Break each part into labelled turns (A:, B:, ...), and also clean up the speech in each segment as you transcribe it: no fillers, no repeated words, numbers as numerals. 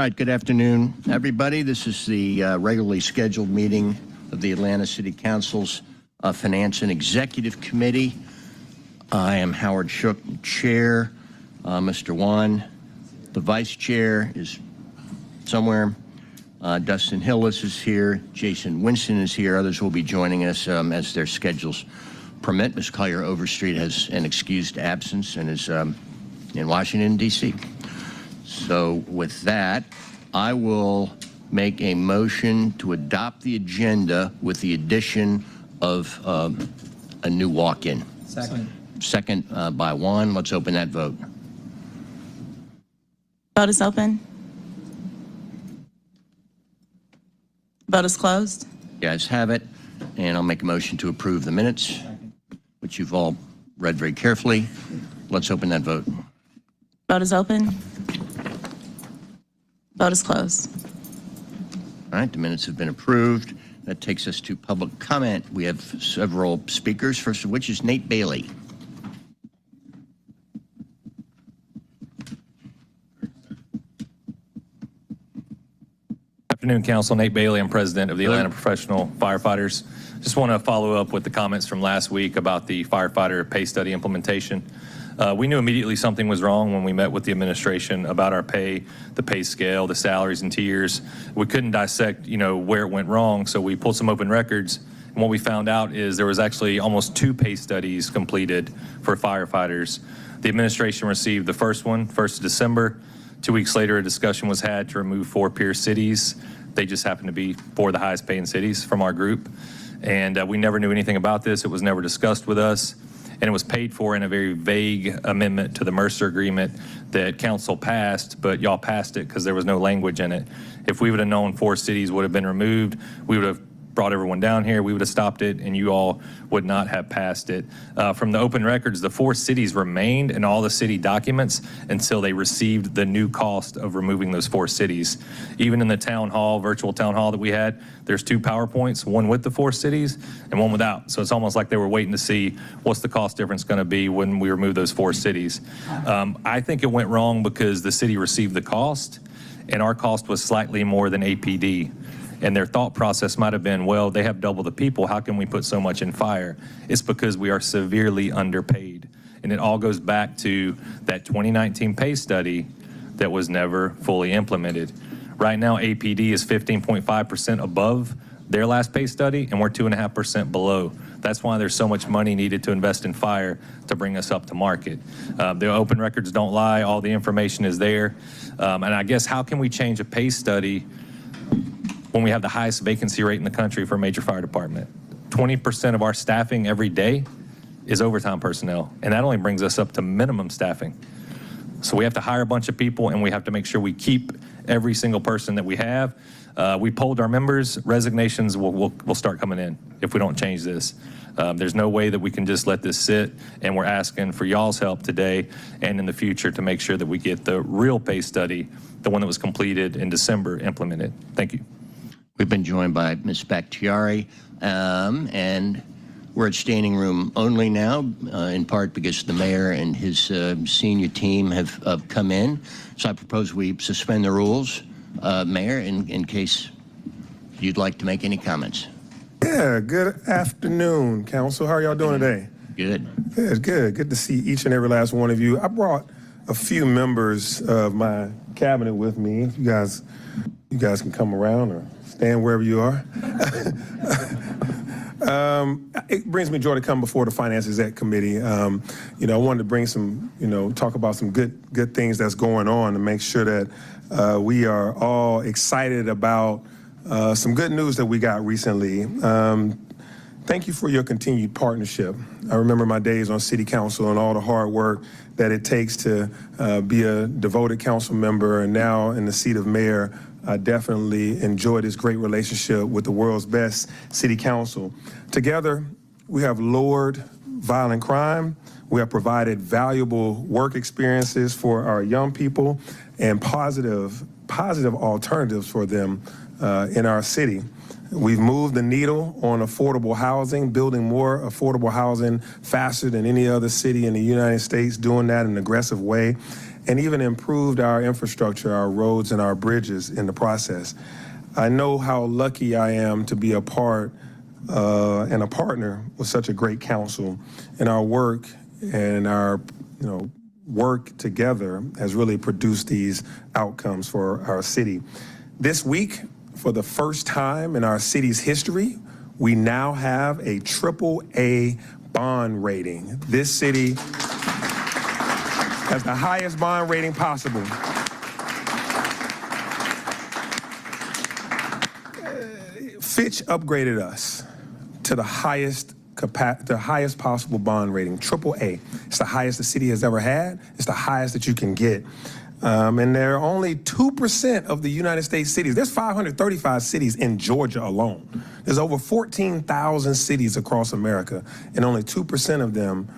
A: right, good afternoon, everybody. This is the regularly scheduled meeting of the Atlanta City Council's Finance and Executive Committee. I am Howard Shook, Chair. Mr. Wan, the Vice Chair, is somewhere. Dustin Hillis is here. Jason Winston is here. Others will be joining us as their schedules permit. Ms. Collier Overstreet has an excused absence and is in Washington, D.C. So with that, I will make a motion to adopt the agenda with the addition of a new walk-in. Second by Juan. Let's open that vote.
B: Vote is open. Vote is closed.
A: You guys have it, and I'll make a motion to approve the minutes, which you've all read very carefully. Let's open that vote.
B: Vote is open. Vote is closed.
A: All right, the minutes have been approved. That takes us to public comment. We have several speakers, first of which is Nate Bailey.
C: Afternoon, Council. Nate Bailey. I'm president of the Atlanta Professional Firefighters. Just want to follow up with the comments from last week about the firefighter pay study implementation. We knew immediately something was wrong when we met with the administration about our pay, the pay scale, the salaries and tiers. We couldn't dissect, where it went wrong, so we pulled some open records. And what we found out is there was actually almost 2 pay studies completed for firefighters. The administration received the first one, 1st of December. 2 weeks later, a discussion was had to remove 4 peer cities. They just happened to be 4 of the highest paying cities from our group. And we never knew anything about this. It was never discussed with us. And it was paid for in a very vague amendment to the Mercer agreement that council passed, but y'all passed it because there was no language in it. If we would have known 4 cities would have been removed, we would have brought everyone down here, we would have stopped it, and you all would not have passed it. From the open records, the 4 cities remained in all the city documents until they received the new cost of removing those 4 cities. Even in the town hall, virtual town hall that we had, there's 2 PowerPoints, one with the 4 cities and one without. So it's almost like they were waiting to see what's the cost difference going to be when we remove those 4 cities. I think it went wrong because the city received the cost, and our cost was slightly more than APD. And their thought process might have been, well, they have double the people. How can we put so much in fire? It's because we are severely underpaid. And it all goes back to that 2019 pay study that was never fully implemented. Right now, APD is 15.5% above their last pay study, and we're 2.5% below. That's why there's so much money needed to invest in fire to bring us up to market. The open records don't lie. All the information is there. And I guess how can we change a pay study when we have the highest vacancy rate in the country for a major fire department? 20% of our staffing every day is overtime personnel, and that only brings us up to minimum staffing. So we have to hire a bunch of people, and we have to make sure we keep every single person that we have. We polled our members. Resignations will start coming in if we don't change this. There's no way that we can just let this sit, and we're asking for y'all's help today and in the future to make sure that we get the real pay study, the one that was completed in December, implemented. Thank you.
A: We've been joined by Ms. Bakhtiari, and we're at standing room only now, in part because the mayor and his senior team have come in. So I propose we suspend the rules, Mayor, in case you'd like to make any comments.
D: Yeah, good afternoon, Council. How are y'all doing today?
A: Good.
D: Good. Good to see each and every last one of you. I brought a few members of my cabinet with me. If you guys can come around or stand wherever you are. It brings me joy to come before the Finance Exec Committee. I wanted to bring some, talk about some good things that's going on to make sure that we are all excited about some good news that we got recently. Thank you for your continued partnership. I remember my days on City Council and all the hard work that it takes to be a devoted council member, and now in the seat of mayor, I definitely enjoy this great relationship with the world's best city council. Together, we have lowered violent crime, we have provided valuable work experiences for our young people, and positive alternatives for them in our city. We've moved the needle on affordable housing, building more affordable housing faster than any other city in the United States, doing that in an aggressive way. and even improved our infrastructure, our roads and our bridges in the process. I know how lucky I am to be a part and a partner with such a great council, and our work and our work together has really produced these outcomes for our city. This week, for the first time in our city's history, we now have a AAA bond rating. This city has the highest bond rating possible. Fitch upgraded us to the highest possible bond rating, AAA. It's the highest the city has ever had. It's the highest that you can get. And there are only 2% of the United States cities. There's 535 cities in Georgia alone. There's over 14,000 cities across America, and only 2% of them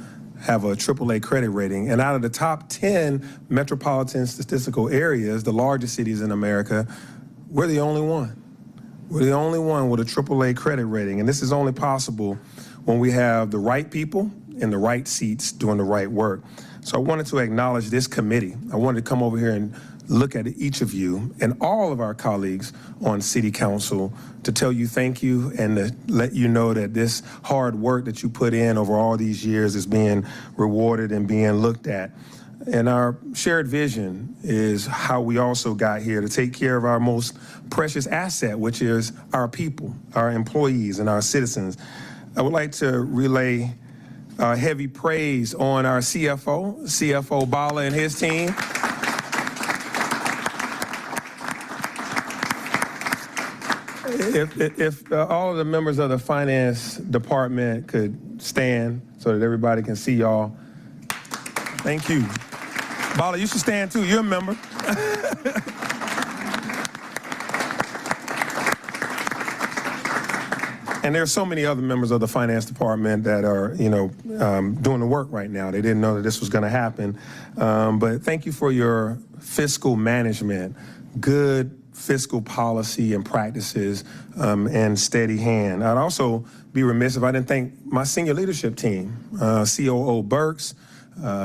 D: have a AAA credit rating. And out of the top 10 metropolitan statistical areas, the largest cities in America, we're the only one. We're the only one with a AAA credit rating. And this is only possible when we have the right people in the right seats doing the right work. So I wanted to acknowledge this committee. I wanted to come over here and look at each of you and all of our colleagues on City Council to tell you thank you and to let you know that this hard work that you put in over all these years is being rewarded and being looked at. And our shared vision is how we also got here to take care of our most precious asset, which is our people, our employees, and our citizens. I would like to relay heavy praise on our CFO Bala and his team. If all of the members of the finance department could stand so that everybody can see y'all. Thank you. Bala, you should stand too. You're a member. And there are so many other members of the finance department that are, doing the work right now. They didn't know that this was going to happen. But thank you for your fiscal management, good fiscal policy and practices, and steady hand. I'd also be remiss if I didn't thank my senior leadership team, COO Burks,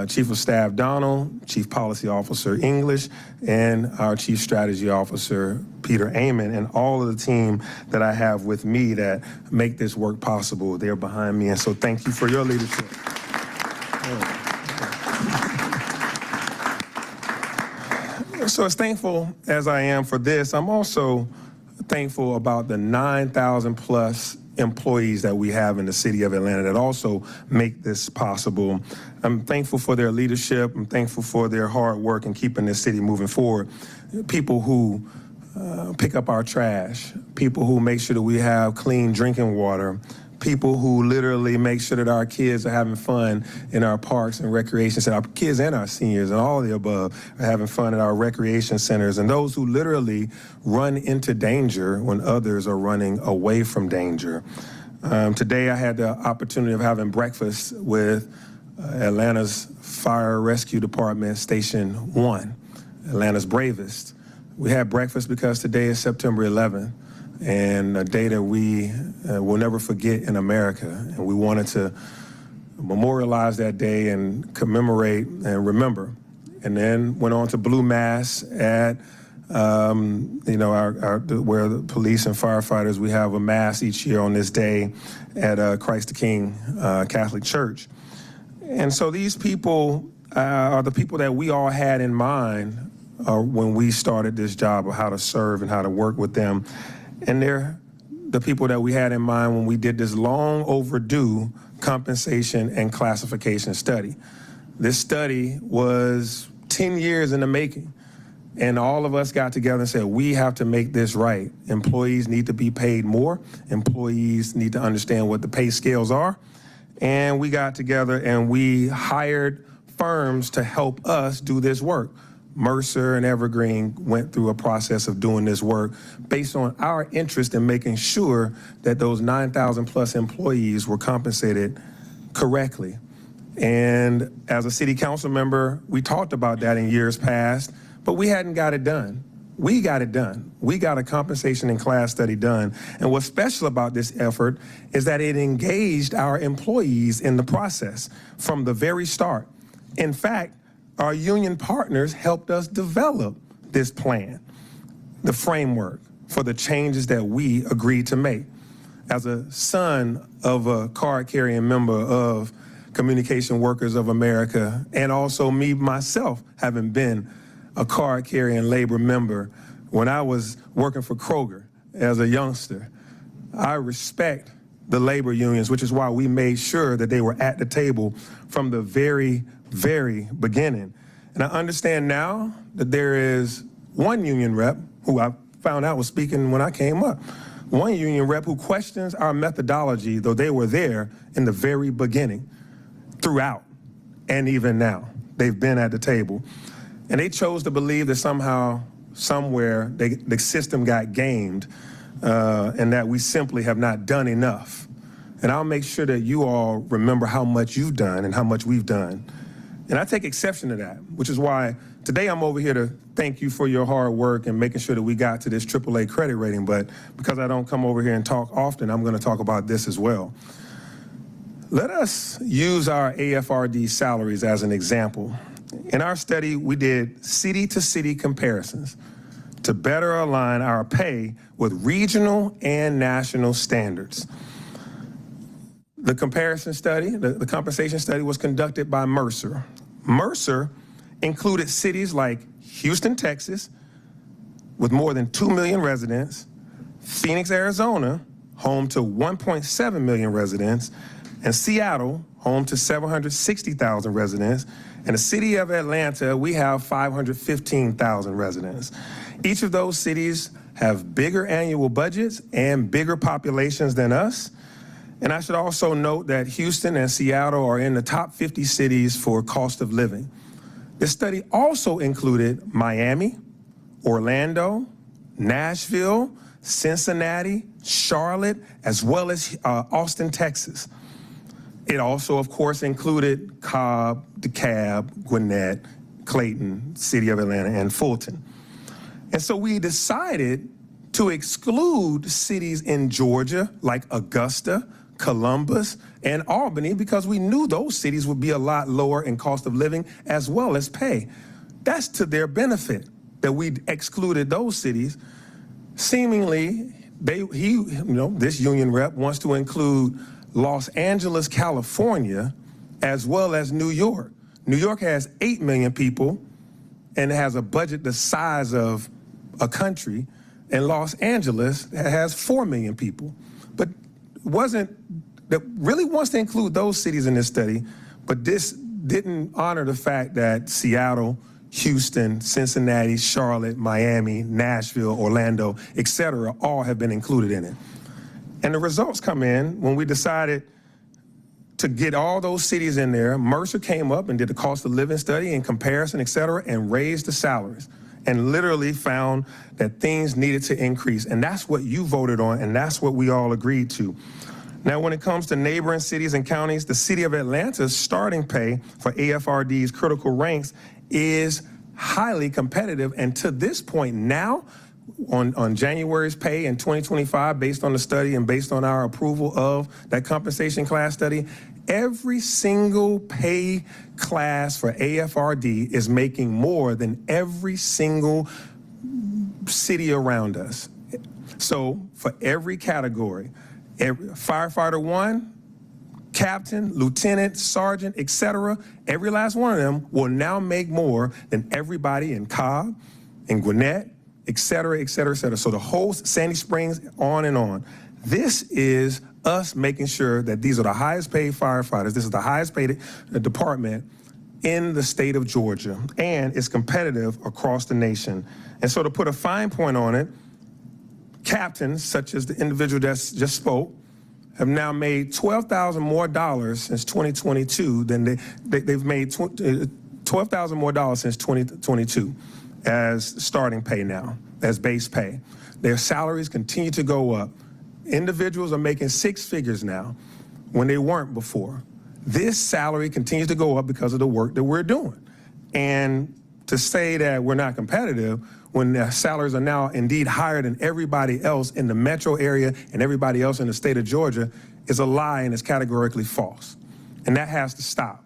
D: Chief of Staff Donald, Chief Policy Officer English, and our Chief Strategy Officer Peter Amon, and all of the team that I have with me that make this work possible. They're behind me, and so thank you for your leadership. So as thankful as I am for this, I'm also thankful about the 9,000 plus employees that we have in the city of Atlanta that also make this possible. I'm thankful for their leadership. I'm thankful for their hard work in keeping this city moving forward. People who pick up our trash, people who make sure that we have clean drinking water, people who literally make sure that our kids are having fun in our parks and recreation centers, our kids and our seniors and all of the above are having fun at our recreation centers, and those who literally run into danger when others are running away from danger. Today I had the opportunity of having breakfast with Atlanta's Fire Rescue Department Station 1, Atlanta's bravest. We had breakfast because today is September 11th. And a day that we will never forget in America. And we wanted to memorialize that day and commemorate and remember. And then went on to Blue Mass at, where the police and firefighters, we have a mass each year on this day at Christ the King Catholic Church. And so these people are the people that we all had in mind when we started this job of how to serve and how to work with them. And they're the people that we had in mind when we did this long overdue compensation and classification study. This study was 10 years in the making. And all of us got together and said, we have to make this right. Employees need to be paid more. Employees need to understand what the pay scales are. And we got together and we hired firms to help us do this work. Mercer and Evergreen went through a process of doing this work based on our interest in making sure that those 9,000 plus employees were compensated correctly. And as a city council member, we talked about that in years past, but we hadn't got it done. We got it done. We got a compensation and class study done. And what's special about this effort is that it engaged our employees in the process from the very start. In fact, our union partners helped us develop this plan, the framework for the changes that we agreed to make. As a son of a card-carrying member of Communication Workers of America, and also me myself having been a card-carrying labor member when I was working for Kroger as a youngster, I respect the labor unions, which is why we made sure that they were at the table from the very, very beginning. And I understand now that there is one union rep who I found out was speaking when I came up, one union rep who questions our methodology, though they were there in the very beginning, throughout, and even now. They've been at the table. And they chose to believe that somehow, somewhere, the system got gamed, and that we simply have not done enough. And I'll make sure that you all remember how much you've done and how much we've done. And I take exception to that, which is why today I'm over here to thank you for your hard work and making sure that we got to this AAA credit rating. But because I don't come over here and talk often, I'm going to talk about this as well. Let us use our AFRD salaries as an example. In our study, we did city-to-city comparisons to better align our pay with regional and national standards. The comparison study, the compensation study, was conducted by Mercer. Mercer included cities like Houston, Texas, with more than 2 million residents, Phoenix, Arizona, home to 1.7 million residents, and Seattle, home to 760,000 residents, and the city of Atlanta, we have 515,000 residents. Each of those cities have bigger annual budgets and bigger populations than us. And I should also note that Houston and Seattle are in the top 50 cities for cost of living. This study also included Miami, Orlando, Nashville, Cincinnati, Charlotte, as well as Austin, Texas. It also, of course, included Cobb, DeKalb, Gwinnett, Clayton, City of Atlanta, and Fulton. And so we decided to exclude cities in Georgia like Augusta, Columbus, and Albany because we knew those cities would be a lot lower in cost of living as well as pay. That's to their benefit that we excluded those cities. Seemingly, this union rep wants to include Los Angeles, California, as well as New York. New York has 8 million people and has a budget the size of a country, and Los Angeles has 4 million people. But that really wants to include those cities in this study, but this didn't honor the fact that Seattle, Houston, Cincinnati, Charlotte, Miami, Nashville, Orlando, etc., all have been included in it. And the results come in when we decided to get all those cities in there. Mercer came up and did the cost of living study in comparison, etc., and raised the salaries and literally found that things needed to increase. And that's what you voted on, and that's what we all agreed to. Now, when it comes to neighboring cities and counties, the city of Atlanta's starting pay for AFRD's critical ranks is highly competitive. And to this point now, on January's pay in 2025, based on the study and based on our approval of that compensation class study, every single pay class for AFRD is making more than every single city around us. So for every category, firefighter 1, captain, lieutenant, sergeant, etc., every last one of them will now make more than everybody in Cobb, in Gwinnett, etc., etc., etc. So the whole Sandy Springs, on and on. This is us making sure that these are the highest paid firefighters. This is the highest paid department in the state of Georgia, and it's competitive across the nation. And so to put a fine point on it, captains, such as the individual that just spoke, have now made $12,000 more since 2022 than they've made $12,000 more since 2022 as starting pay now, as base pay. Their salaries continue to go up. Individuals are making 6 figures now when they weren't before. This salary continues to go up because of the work that we're doing. And to say that we're not competitive when the salaries are now indeed higher than everybody else in the metro area and everybody else in the state of Georgia is a lie and is categorically false. And that has to stop.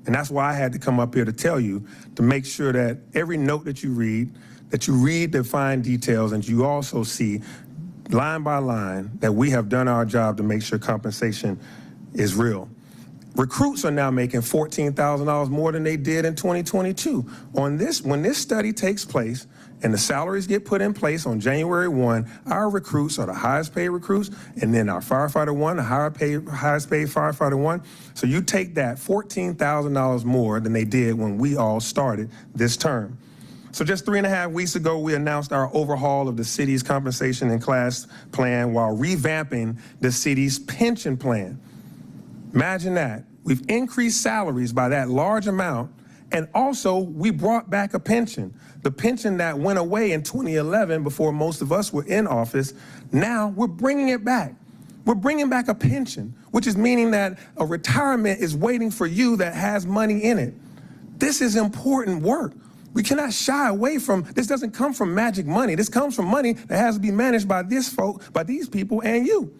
D: And that's why I had to come up here to tell you, to make sure that every note that you read the fine details, and you also see line by line that we have done our job to make sure compensation is real. Recruits are now making $14,000 more than they did in 2022. When this study takes place and the salaries get put in place on January 1, our recruits are the highest paid recruits, and then our firefighter 1, the highest paid firefighter 1. So you take that $14,000 more than they did when we all started this term. So just 3.5 weeks ago, we announced our overhaul of the city's compensation and class plan while revamping the city's pension plan. Imagine that. We've increased salaries by that large amount, and also we brought back a pension. The pension that went away in 2011 before most of us were in office, now we're bringing it back. We're bringing back a pension, which is meaning that a retirement is waiting for you that has money in it. This is important work. We cannot shy away from, this doesn't come from magic money. This comes from money that has to be managed by these people and you.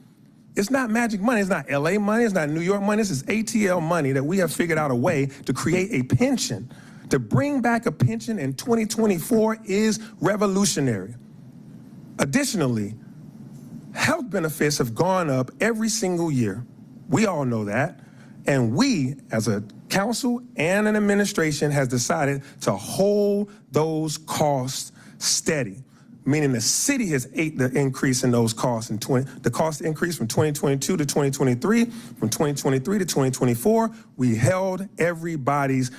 D: It's not magic money. It's not LA money. It's not New York money. This is ATL money that we have figured out a way to create a pension. To bring back a pension in 2024 is revolutionary. Additionally, health benefits have gone up every single year. We all know that. And we, as a council and an administration, has decided to hold those costs steady, meaning the city has ate the increase in those costs. The cost increase from 2022 to 2023, from 2023 to 2024, we held everybody's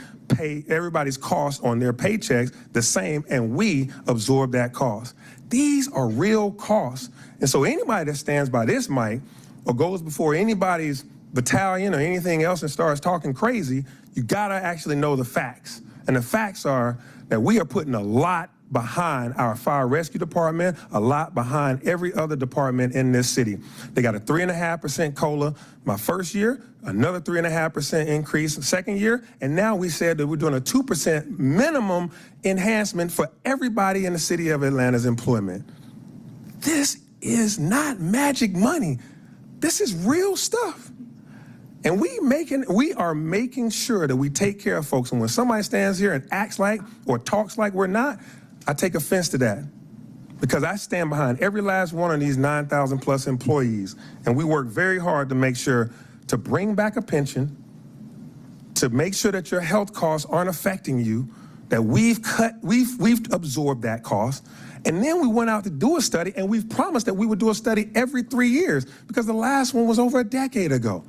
D: cost on their paychecks the same, and we absorbed that cost. These are real costs. And so anybody that stands by this mic or goes before anybody's battalion or anything else and starts talking crazy, you gotta actually know the facts. And the facts are that we are putting a lot behind our fire rescue department, a lot behind every other department in this city. They got a 3.5% COLA my first year, another 3.5% increase the second year, and now we said that we're doing a 2% minimum enhancement for everybody in the city of Atlanta's employment. This is not magic money. This is real stuff. And we are making sure that we take care of folks. And when somebody stands here and acts like or talks like we're not, I take offense to that, because I stand behind every last one of these 9,000 plus employees. And we work very hard to make sure to bring back a pension, to make sure that your health costs aren't affecting you, that we've absorbed that cost. And then we went out to do a study, and we've promised that we would do a study every 3 years, because the last one was over a decade ago.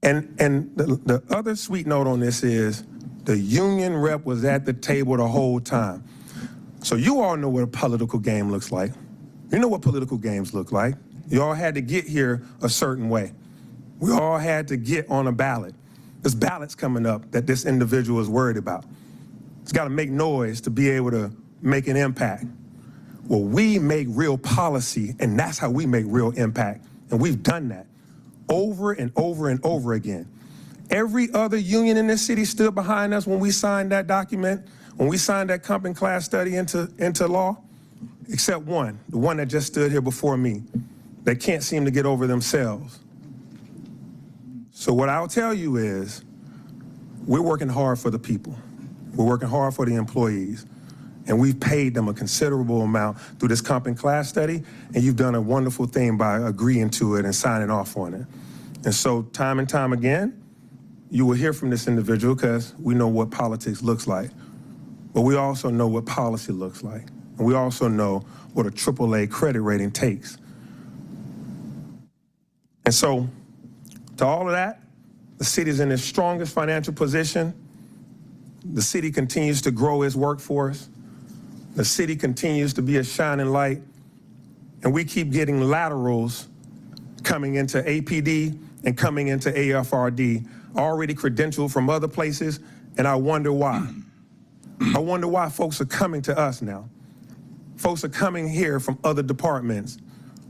D: And the other sweet note on this is the union rep was at the table the whole time. So you all know what a political game looks like. You know what political games look like. You all had to get here a certain way. We all had to get on a ballot. There's ballots coming up that this individual is worried about. It's got to make noise to be able to make an impact. Well, we make real policy, and that's how we make real impact. And we've done that over and over and over again. Every other union in this city stood behind us when we signed that document, when we signed that comp and class study into law, except one, the one that just stood here before me, that can't seem to get over themselves. So what I'll tell you is, we're working hard for the people. We're working hard for the employees. And we've paid them a considerable amount through this comp and class study, and you've done a wonderful thing by agreeing to it and signing off on it. And so time and time again, you will hear from this individual, because we know what politics looks like, but we also know what policy looks like. And we also know what a AAA credit rating takes. And so to all of that, the city's in its strongest financial position. The city continues to grow its workforce. The city continues to be a shining light, and we keep getting laterals coming into APD and coming into AFRD, already credentialed from other places, and I wonder why. I wonder why folks are coming to us now. Folks are coming here from other departments.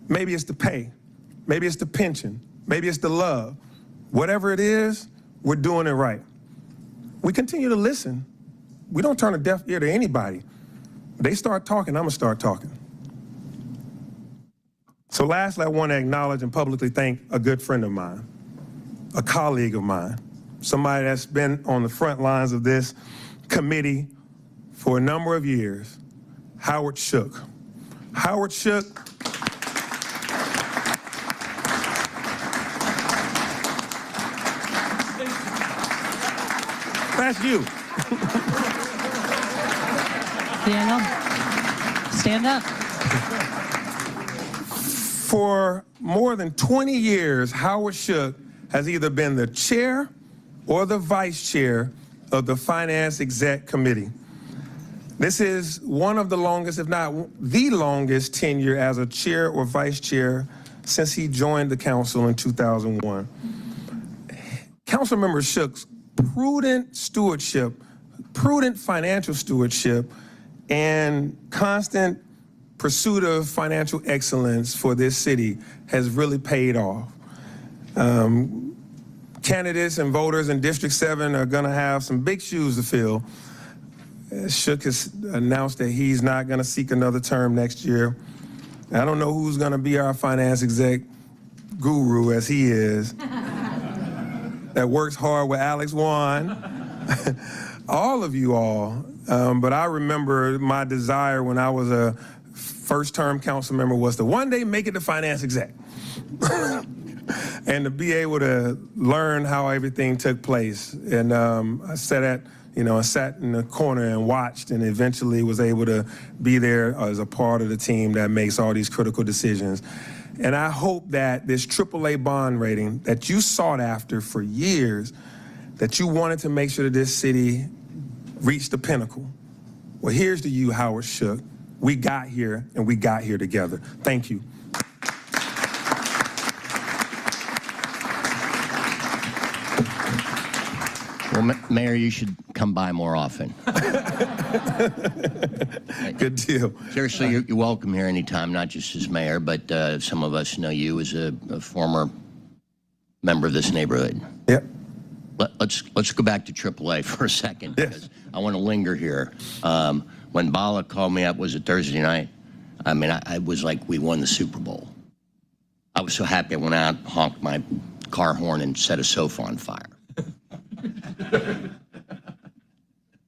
D: Maybe it's the pay, maybe it's the pension, maybe it's the love. Whatever it is, we're doing it right. We continue to listen. We don't turn a deaf ear to anybody. They start talking, I'm gonna start talking. So lastly, I want to acknowledge and publicly thank a good friend of mine, a colleague of mine, somebody that's been on the front lines of this committee for a number of years, Howard Shook. Howard Shook. That's you.
E: Stand up. Stand up.
D: For more than 20 years, Howard Shook has either been the chair or the vice chair of the Finance Exec Committee. This is one of the longest, if not the longest, tenure as a chair or vice chair since he joined the council in 2001. Councilmember Shook's prudent stewardship, prudent financial stewardship, and constant pursuit of financial excellence for this city has really paid off. Candidates and voters in District 7 are going to have some big shoes to fill. Shook has announced that he's not going to seek another term next year. I don't know who's going to be our finance exec guru, as he is, that works hard with Alex Wan, all of you all. But I remember my desire when I was a first-term council member was to one day make it to finance exec. And to be able to learn how everything took place. And I sat in the corner and watched, and eventually was able to be there as a part of the team that makes all these critical decisions. And I hope that this AAA bond rating that you sought after for years, that you wanted to make sure that this city reached the pinnacle. Well, here's to you, Howard Shook. We got here, and we got here together. Thank you.
A: Well, Mayor, you should come by more often.
D: Good deal.
A: Seriously, you're welcome here anytime, not just as mayor, but some of us know you as a former member of this neighborhood.
D: Yep.
A: Let's go back to AAA for a second, because I want to linger here. When Bala called me up, was it Thursday night? I mean, I was like, we won the Super Bowl. I was so happy I went out, honked my car horn, and set a sofa on fire.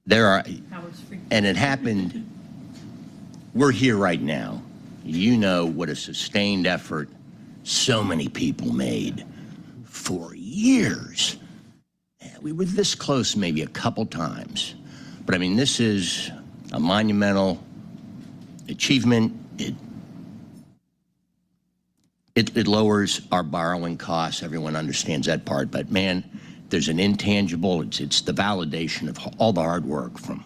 A: There are, and it happened, we're here right now. You know what a sustained effort so many people made for years. We were this close maybe a couple times, but I mean, this is a monumental achievement. It lowers our borrowing costs. Everyone understands that part, but man, there's an intangible, it's the validation of all the hard work from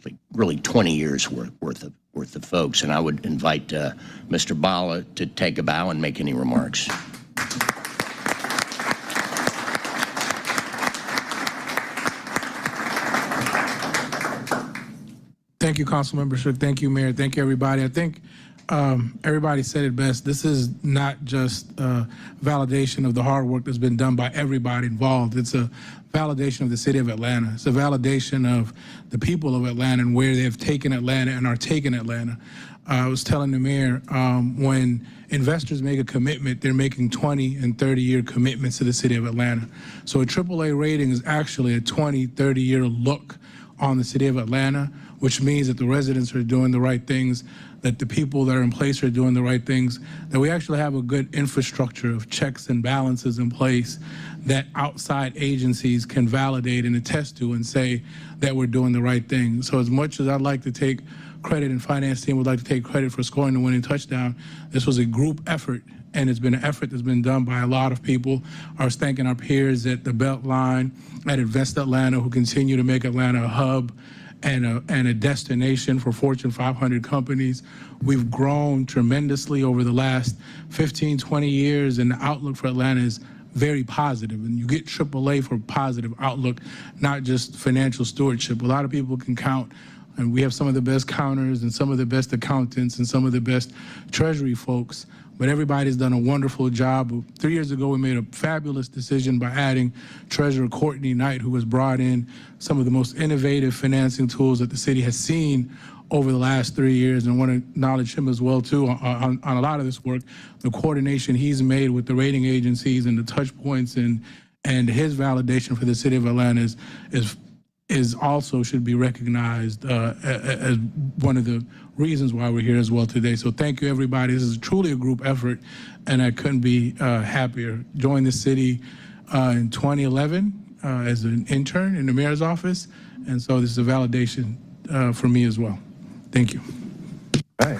A: like really 20 years worth of folks. And I would invite Mr. Bala to take a bow and make any remarks.
F: Thank you, Councilmember Shook. Thank you, Mayor. Thank you, everybody. I think everybody said it best. This is not just validation of the hard work that's been done by everybody involved. It's a validation of the city of Atlanta. It's a validation of the people of Atlanta and where they've taken Atlanta and are taking Atlanta. I was telling the mayor, when investors make a commitment, they're making 20 and 30-year commitments to the city of Atlanta. So a AAA rating is actually a 20, 30-year look on the city of Atlanta, which means that the residents are doing the right things, that the people that are in place are doing the right things, that we actually have a good infrastructure of checks and balances in place that outside agencies can validate and attest to and say that we're doing the right thing. So as much as I'd like to take credit, and finance team would like to take credit for scoring the winning touchdown, this was a group effort, and it's been an effort that's been done by a lot of people. I was thanking our peers at the Beltline, at Invest Atlanta, who continue to make Atlanta a hub and a destination for Fortune 500 companies. We've grown tremendously over the last 15, 20 years, and the outlook for Atlanta is very positive. And you get AAA for positive outlook, not just financial stewardship. A lot of people can count, and we have some of the best counters and some of the best accountants and some of the best treasury folks, but everybody's done a wonderful job. 3 years ago, we made a fabulous decision by adding Treasurer Courtney Knight, who has brought in some of the most innovative financing tools that the city has seen over the last 3 years, and I want to acknowledge him as well, too, on a lot of this work, the coordination he's made with the rating agencies and the touch points and and his validation for the city of Atlanta is also should be recognized as one of the reasons why we're here as well today. So thank you, everybody. This is truly a group effort, and I couldn't be happier. Joined the city in 2011 as an intern in the mayor's office, and so this is a validation for me as well. Thank you.
D: All right.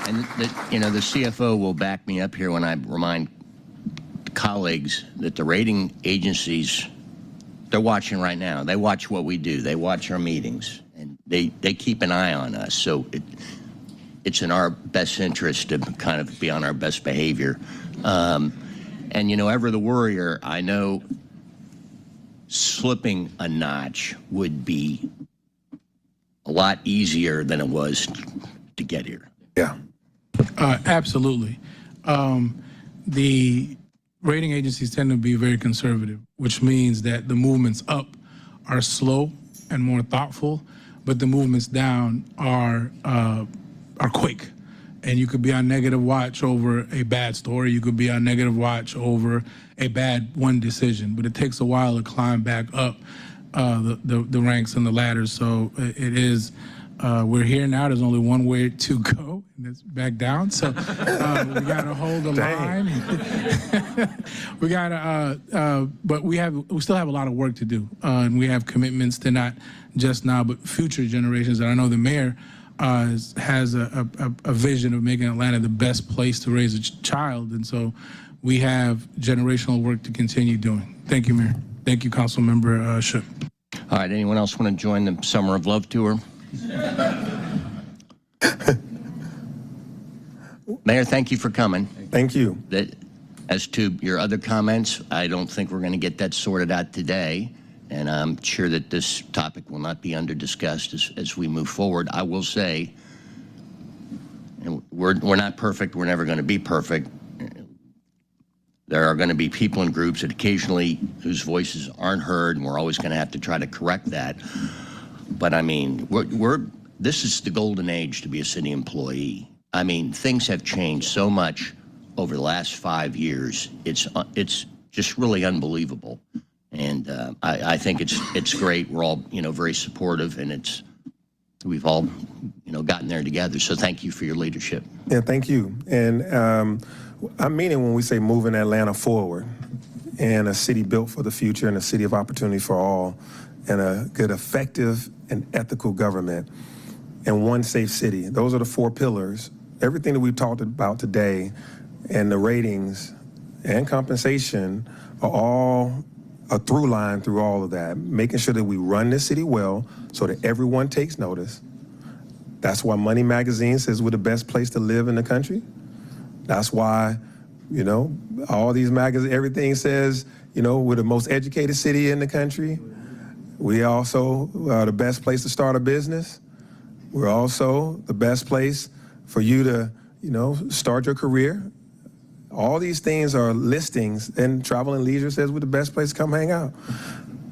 A: And the CFO will back me up here when I remind colleagues that the rating agencies, they're watching right now. They watch what we do. They watch our meetings, and they keep an eye on us. So it's in our best interest to kind of be on our best behavior. And ever the worrier, I know slipping a notch would be a lot easier than it was to get here.
D: Yeah.
F: Absolutely. The rating agencies tend to be very conservative, which means that the movements up are slow and more thoughtful, but the movements down are quick. And you could be on negative watch over a bad story. You could be on negative watch over a bad one decision, but it takes a while to climb back up the ranks and the ladders. So it is. We're here now. There's only one way to go, and it's back down. So we got to hold the line. We got to, but we still have a lot of work to do, and we have commitments to not just now, but future generations. And I know the mayor has a vision of making Atlanta the best place to raise a child, and so we have generational work to continue doing. Thank you, Mayor. Thank you, Councilmember Shook.
A: All right, anyone else want to join the Summer of Love tour? Mayor, thank you for coming.
D: Thank you.
A: As to your other comments, I don't think we're going to get that sorted out today, and I'm sure that this topic will not be under discussed as we move forward. I will say, and we're not perfect. We're never going to be perfect. There are going to be people and groups that occasionally whose voices aren't heard, and we're always going to have to try to correct that. But I mean, this is the golden age to be a city employee. I mean, things have changed so much over the last 5 years. It's just really unbelievable, and I think it's great. We're all very supportive, and we've all gotten there together. So thank you for your leadership.
D: Yeah, thank you. And I mean it when we say moving Atlanta forward, and a city built for the future, and a city of opportunity for all, and a good, effective, and ethical government, and one safe city. Those are the 4 pillars. Everything that we've talked about today, and the ratings and compensation are all a through line through all of that, making sure that we run this city well so that everyone takes notice. That's why Money Magazine says we're the best place to live in the country. That's why, all these magazines, everything says, we're the most educated city in the country. We also are the best place to start a business. We're also the best place for you to, start your career. All these things are listings, and Travel and Leisure says we're the best place to come hang out.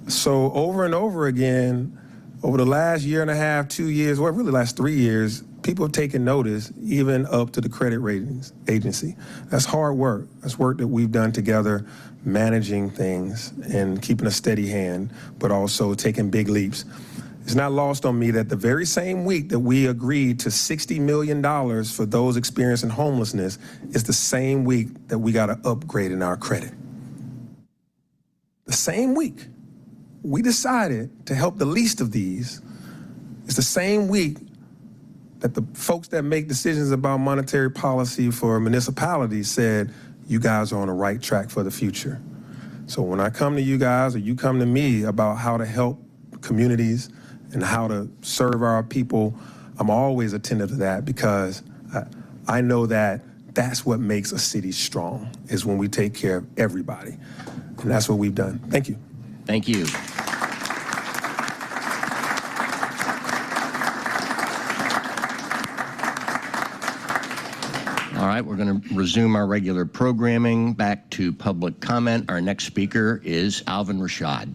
D: So over and over again, over the last year and a half, 2 years, well, really last 3 years, people have taken notice, even up to the credit ratings agency. That's hard work. That's work that we've done together, managing things and keeping a steady hand, but also taking big leaps. It's not lost on me that the very same week that we agreed to $60 million for those experiencing homelessness is the same week that we got an upgrade in our credit. The same week we decided to help the least of these. It's the same week that the folks that make decisions about monetary policy for municipalities said, you guys are on the right track for the future. So when I come to you guys, or you come to me about how to help communities and how to serve our people, I'm always attentive to that, because I know that that's what makes a city strong, is when we take care of everybody. And that's what we've done. Thank you.
A: Thank you. All right, we're going to resume our regular programming. Back to public comment. Our next speaker is Alvin Rashad.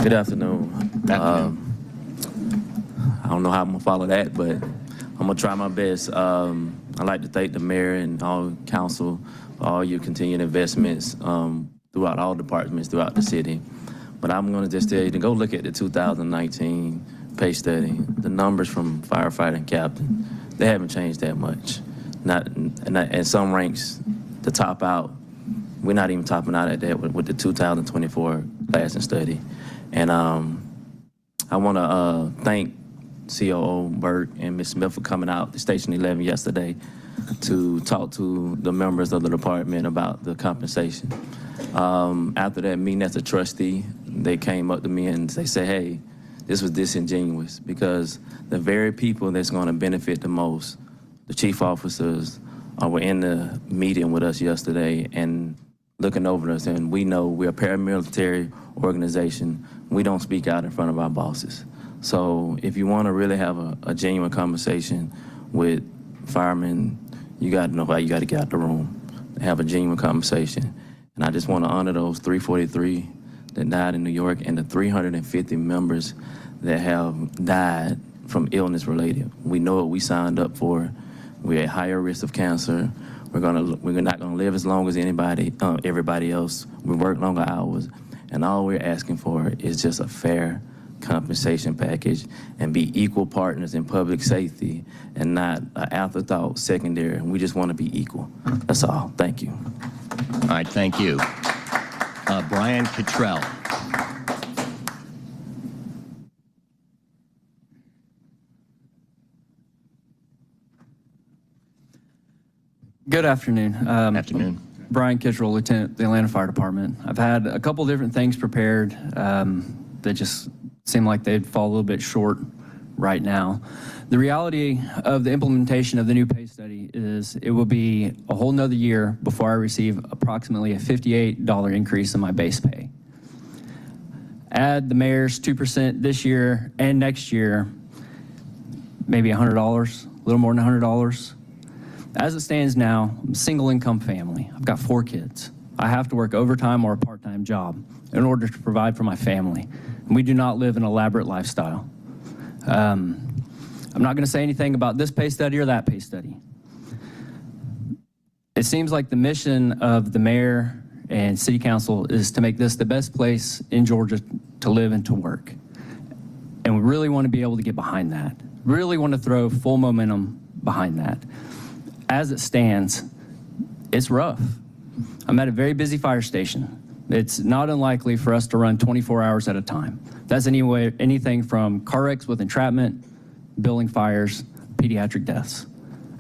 G: Good afternoon. I don't know how I'm gonna follow that, but I'm gonna try my best. I'd like to thank the mayor and all council for all your continued investments throughout all departments throughout the city. But I'm gonna just tell you to go look at the 2019 pay study. The numbers from firefighter and captain, they haven't changed that much. And some ranks, the top out, we're not even topping out at that with the 2024 class and study. And I want to thank COO Burke and Ms. Smith for coming out to Station 11 yesterday to talk to the members of the department about the compensation. After that meeting as a trustee, they came up to me and they said, hey, this was disingenuous because the very people that's going to benefit the most, the chief officers, were in the meeting with us yesterday and looking over us, and we know we're a paramilitary organization. We don't speak out in front of our bosses. So if you want to really have a genuine conversation with firemen, you got to know how you got to get out the room and have a genuine conversation. And I just want to honor those 343 that died in New York and the 350 members that have died from illness related. We know what we signed up for. We're at higher risk of cancer. We're not gonna live as long as everybody else. We work longer hours, and all we're asking for is just a fair compensation package and be equal partners in public safety and not an afterthought secondary. We just want to be equal. That's all. Thank you.
A: All right, thank you. Brian Cottrell.
H: Good afternoon.
A: Afternoon.
H: Brian Kittrell, Lieutenant, the Atlanta Fire Department. I've had a couple different things prepared that just seem like they'd fall a little bit short right now. The reality of the implementation of the new pay study is it will be a whole nother year before I receive approximately a $58 increase in my base pay. Add the mayor's 2% this year and next year, maybe $100, a little more than $100. As it stands now, I'm a single income family. I've got 4 kids. I have to work overtime or a part-time job in order to provide for my family. And we do not live an elaborate lifestyle. I'm not going to say anything about this pay study or that pay study. It seems like the mission of the mayor and city council is to make this the best place in Georgia to live and to work. And we really want to be able to get behind that. Really want to throw full momentum behind that. As it stands, it's rough. I'm at a very busy fire station. It's not unlikely for us to run 24 hours at a time. That's anything from car wrecks with entrapment, building fires, pediatric deaths.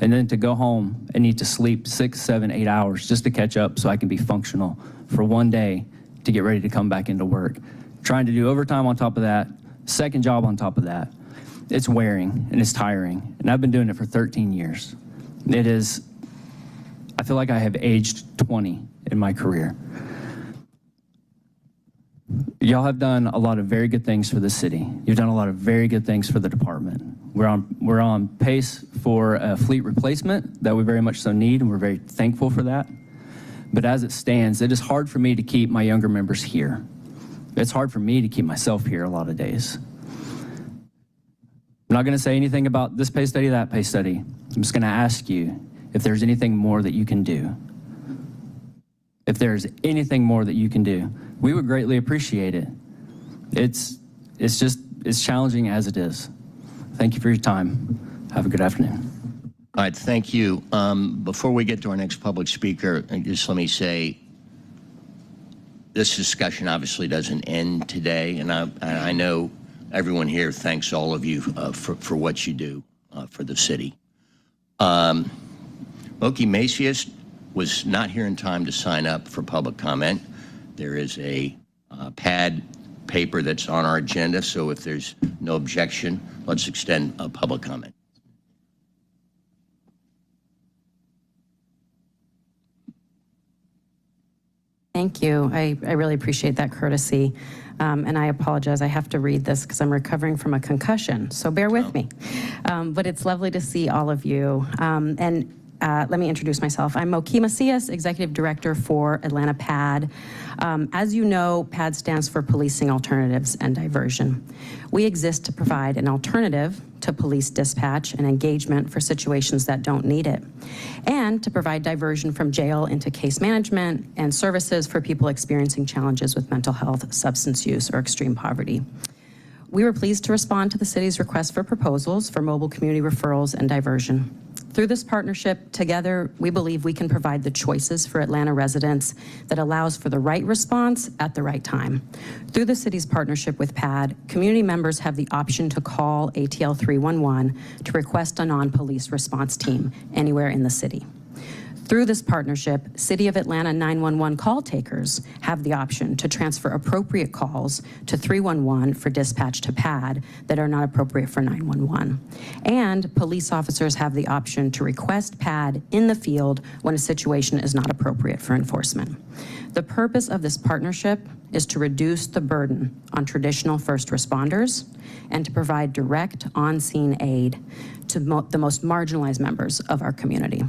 H: And then to go home and need to sleep 6, 7, 8 hours just to catch up so I can be functional for one day to get ready to come back into work. Trying to do overtime on top of that, second job on top of that. It's wearing and it's tiring. And I've been doing it for 13 years. It is, I feel like I have aged 20 in my career. Y'all have done a lot of very good things for the city. You've done a lot of very good things for the department. We're on pace for a fleet replacement that we very much so need, and we're very thankful for that. But as it stands, it is hard for me to keep my younger members here. It's hard for me to keep myself here a lot of days. I'm not going to say anything about this pay study, that pay study. I'm just going to ask you if there's anything more that you can do. If there's anything more that you can do, we would greatly appreciate it. It's challenging as it is. Thank you for your time. Have a good afternoon.
A: All right, thank you. Before we get to our next public speaker, just let me say, this discussion obviously doesn't end today, and I know everyone here thanks all of you for what you do for the city. Moki Macias was not here in time to sign up for public comment. There is a pad paper that's on our agenda, so if there's no objection, let's extend a public comment.
I: Thank you. I really appreciate that courtesy. And I apologize. I have to read this because I'm recovering from a concussion, so bear with me. But it's lovely to see all of you. And let me introduce myself. I'm Moki Macias, Executive Director for Atlanta PAD. As you know, PAD stands for Policing Alternatives and Diversion. We exist to provide an alternative to police dispatch and engagement for situations that don't need it, and to provide diversion from jail into case management and services for people experiencing challenges with mental health, substance use, or extreme poverty. We were pleased to respond to the city's request for proposals for mobile community referrals and diversion. Through this partnership, together, we believe we can provide the choices for Atlanta residents that allows for the right response at the right time. Through the city's partnership with PAD, community members have the option to call ATL 311 to request a non-police response team anywhere in the city. Through this partnership, City of Atlanta 911 call takers have the option to transfer appropriate calls to 311 for dispatch to PAD that are not appropriate for 911. And police officers have the option to request PAD in the field when a situation is not appropriate for enforcement. The purpose of this partnership is to reduce the burden on traditional first responders and to provide direct on-scene aid to the most marginalized members of our community.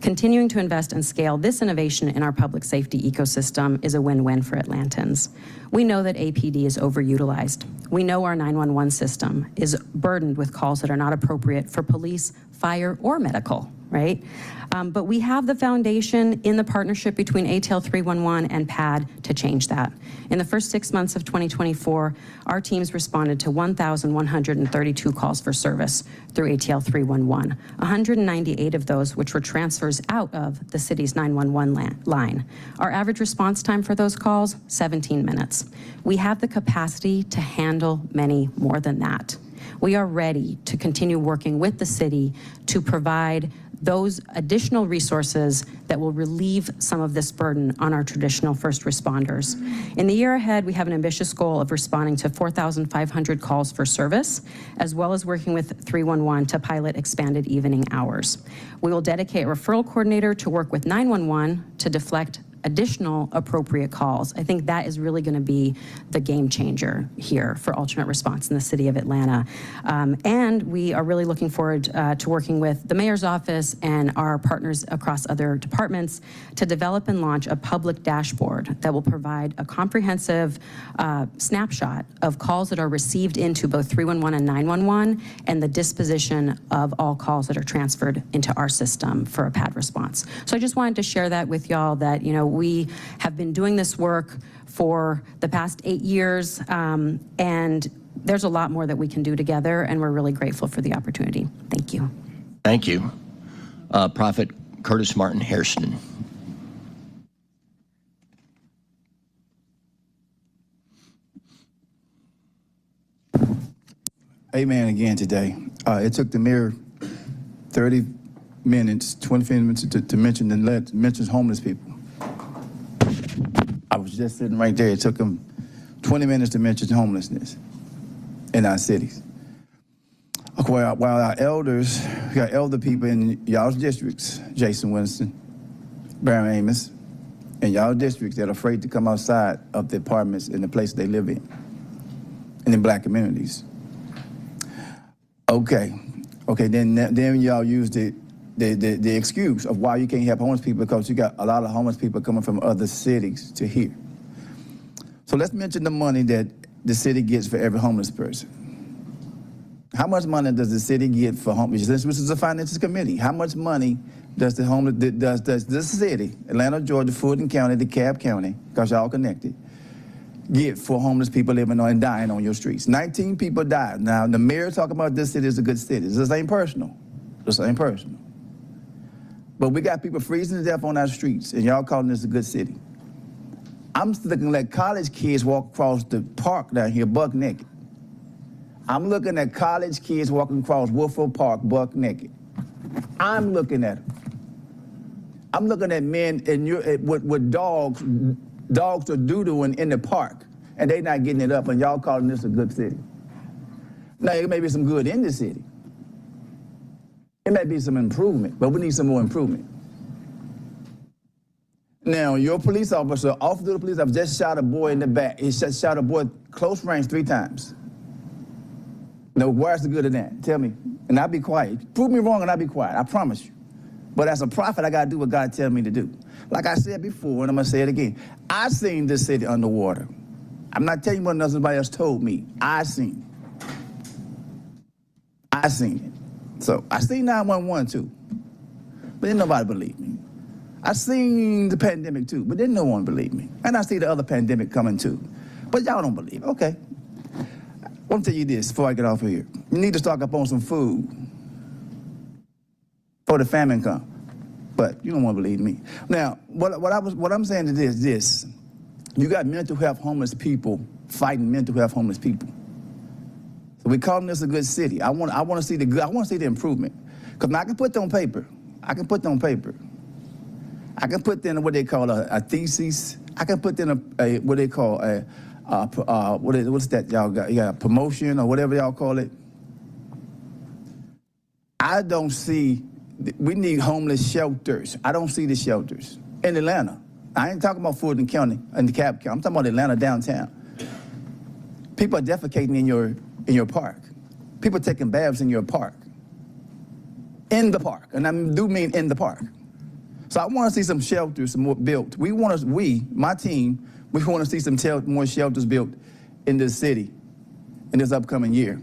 I: Continuing to invest and scale this innovation in our public safety ecosystem is a win-win for Atlantans. We know that APD is overutilized. We know our 911 system is burdened with calls that are not appropriate for police, fire, or medical, right? But we have the foundation in the partnership between ATL 311 and PAD to change that. In the first 6 months of 2024, our teams responded to 1,132 calls for service through ATL 311, 198 of those which were transfers out of the city's 911 line. Our average response time for those calls, 17 minutes. We have the capacity to handle many more than that. We are ready to continue working with the city to provide those additional resources that will relieve some of this burden on our traditional first responders. In the year ahead, we have an ambitious goal of responding to 4,500 calls for service, as well as working with 311 to pilot expanded evening hours. We will dedicate a referral coordinator to work with 911 to deflect additional appropriate calls. I think that is really going to be the game changer here for alternate response in the city of Atlanta. And we are really looking forward to working with the mayor's office and our partners across other departments to develop and launch a public dashboard that will provide a comprehensive snapshot of calls that are received into both 311 and 911 and the disposition of all calls that are transferred into our system for a PAD response. So I just wanted to share that with y'all that, you know, we have been doing this work for the past 8 years, and there's a lot more that we can do together, and we're really grateful for the opportunity. Thank you.
A: Thank you. Prophet Curtis Martin Hairston.
J: Amen again today. It took the mayor 30 minutes, 20 minutes to mention homeless people. I was just sitting right there. It took him 20 minutes to mention homelessness in our cities. While our elders, we got elder people in y'all's districts, Jason Winston, Baron Amos, and y'all districts that are afraid to come outside of the apartments and the place they live in, and in black communities. Okay, then y'all use the excuse of why you can't help homeless people because you got a lot of homeless people coming from other cities to here. So let's mention the money that the city gets for every homeless person. How much money does the city get for homeless? This is a finances committee. How much money does the homeless, does this city, Atlanta, Georgia, Fulton County, DeKalb County, because y'all connected, get for homeless people living on and dying on your streets? 19 people died. Now, the mayor talking about this city is a good city. This ain't personal. This ain't personal. But we got people freezing to death on our streets, and y'all calling this a good city. I'm looking at college kids walk across the park down here buck naked. I'm looking at college kids walking across Woodford Park buck naked. I'm looking at them. I'm looking at men with dogs are doo-dooing in the park, and they not getting it up, and y'all calling this a good city. Now, there may be some good in the city. It may be some improvement, but we need some more improvement. Now, your police officer, the police officer, just shot a boy in the back. He just shot a boy close range 3 times. Now, where's the good of that? Tell me. And I'll be quiet. Prove me wrong and I'll be quiet. I promise you. But as a prophet, I got to do what God tells me to do. Like I said before, and I'm going to say it again. I seen this city underwater. I'm not telling you what somebody else told me. I seen it. So I seen 911 too. But didn't nobody believe me. I seen the pandemic too, but didn't no one believe me. And I see the other pandemic coming too. But y'all don't believe. Okay. I want to tell you this before I get off of here. You need to stock up on some food before the famine comes. But you don't want to believe me. Now, what I'm saying is this. You got mental health homeless people fighting mental health homeless people. So we're calling this a good city. I want to see the good. I want to see the improvement. Because I can put that on paper. I can put in what they call a thesis. I can put in what they call what's that y'all got? You got a promotion or whatever y'all call it. I don't see. We need homeless shelters. I don't see the shelters in Atlanta. I ain't talking about Fulton County and DeKalb County. I'm talking about Atlanta downtown. People are defecating in your park. People are taking baths in your park. In the park, and I do mean in the park. So I want to see some shelters more built. My team, we want to see some more shelters built in this city in this upcoming year.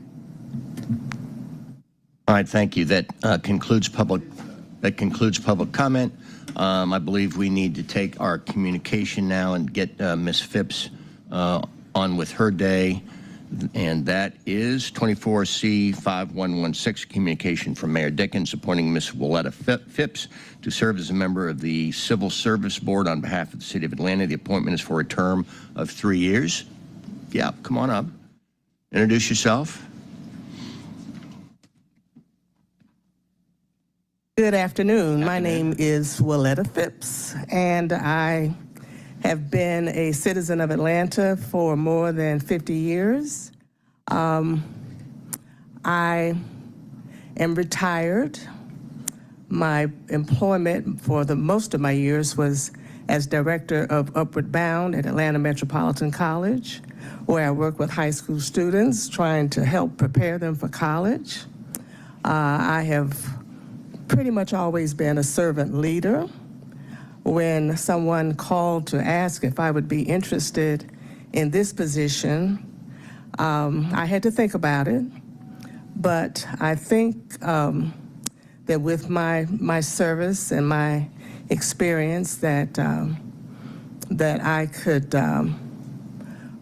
A: All right, thank you. That concludes public comment. I believe we need to take our communication now and get Ms. Phipps on with her day. And that is 24C 5116, communication from Mayor Dickens appointing Ms. Willetta Phipps to serve as a member of the Civil Service Board on behalf of the City of Atlanta. The appointment is for a term of 3 years. Yeah, come on up. Introduce yourself.
K: Good afternoon. My name is Willetta Phipps, and I have been a citizen of Atlanta for more than 50 years. I am retired. My employment for the most of my years was as director of Upward Bound at Atlanta Metropolitan College, where I work with high school students trying to help prepare them for college. I have pretty much always been a servant leader. When someone called to ask if I would be interested in this position, I had to think about it. But I think that with my service and my experience that I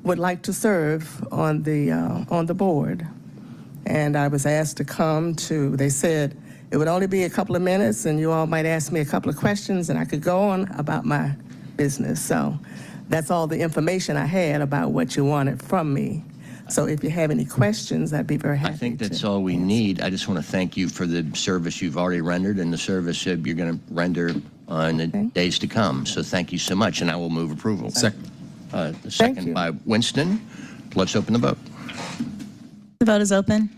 K: would like to serve on the board. And I was asked to come to. They said it would only be a couple of minutes, and you all might ask me a couple of questions, and I could go on about my business. So that's all the information I had about what you wanted from me. So if you have any questions, I'd be very happy to.
A: I think that's all we need. I just want to thank you for the service you've already rendered and the service you're going to render in the days to come. So thank you so much, and I will move approval. Second. The second by Winston. Let's open the vote.
B: The vote is open.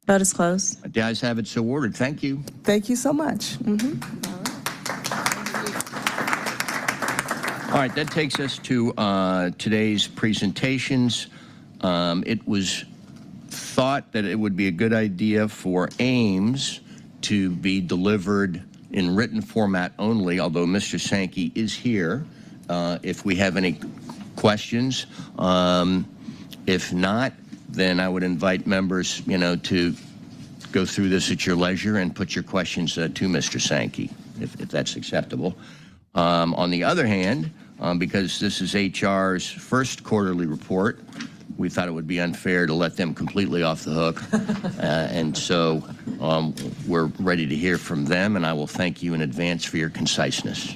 B: Vote is closed.
A: The ayes have it, so ordered. Thank you.
K: Thank you so much.
A: All right, that takes us to today's presentations. It was thought that it would be a good idea for Ames to be delivered in written format only, although Mr. Sankey is here if we have any questions. If not, then I would invite members, to go through this at your leisure and put your questions to Mr. Sankey, if that's acceptable. On the other hand, because this is HR's first quarterly report, we thought it would be unfair to let them completely off the hook. And so we're ready to hear from them, and I will thank you in advance for your conciseness.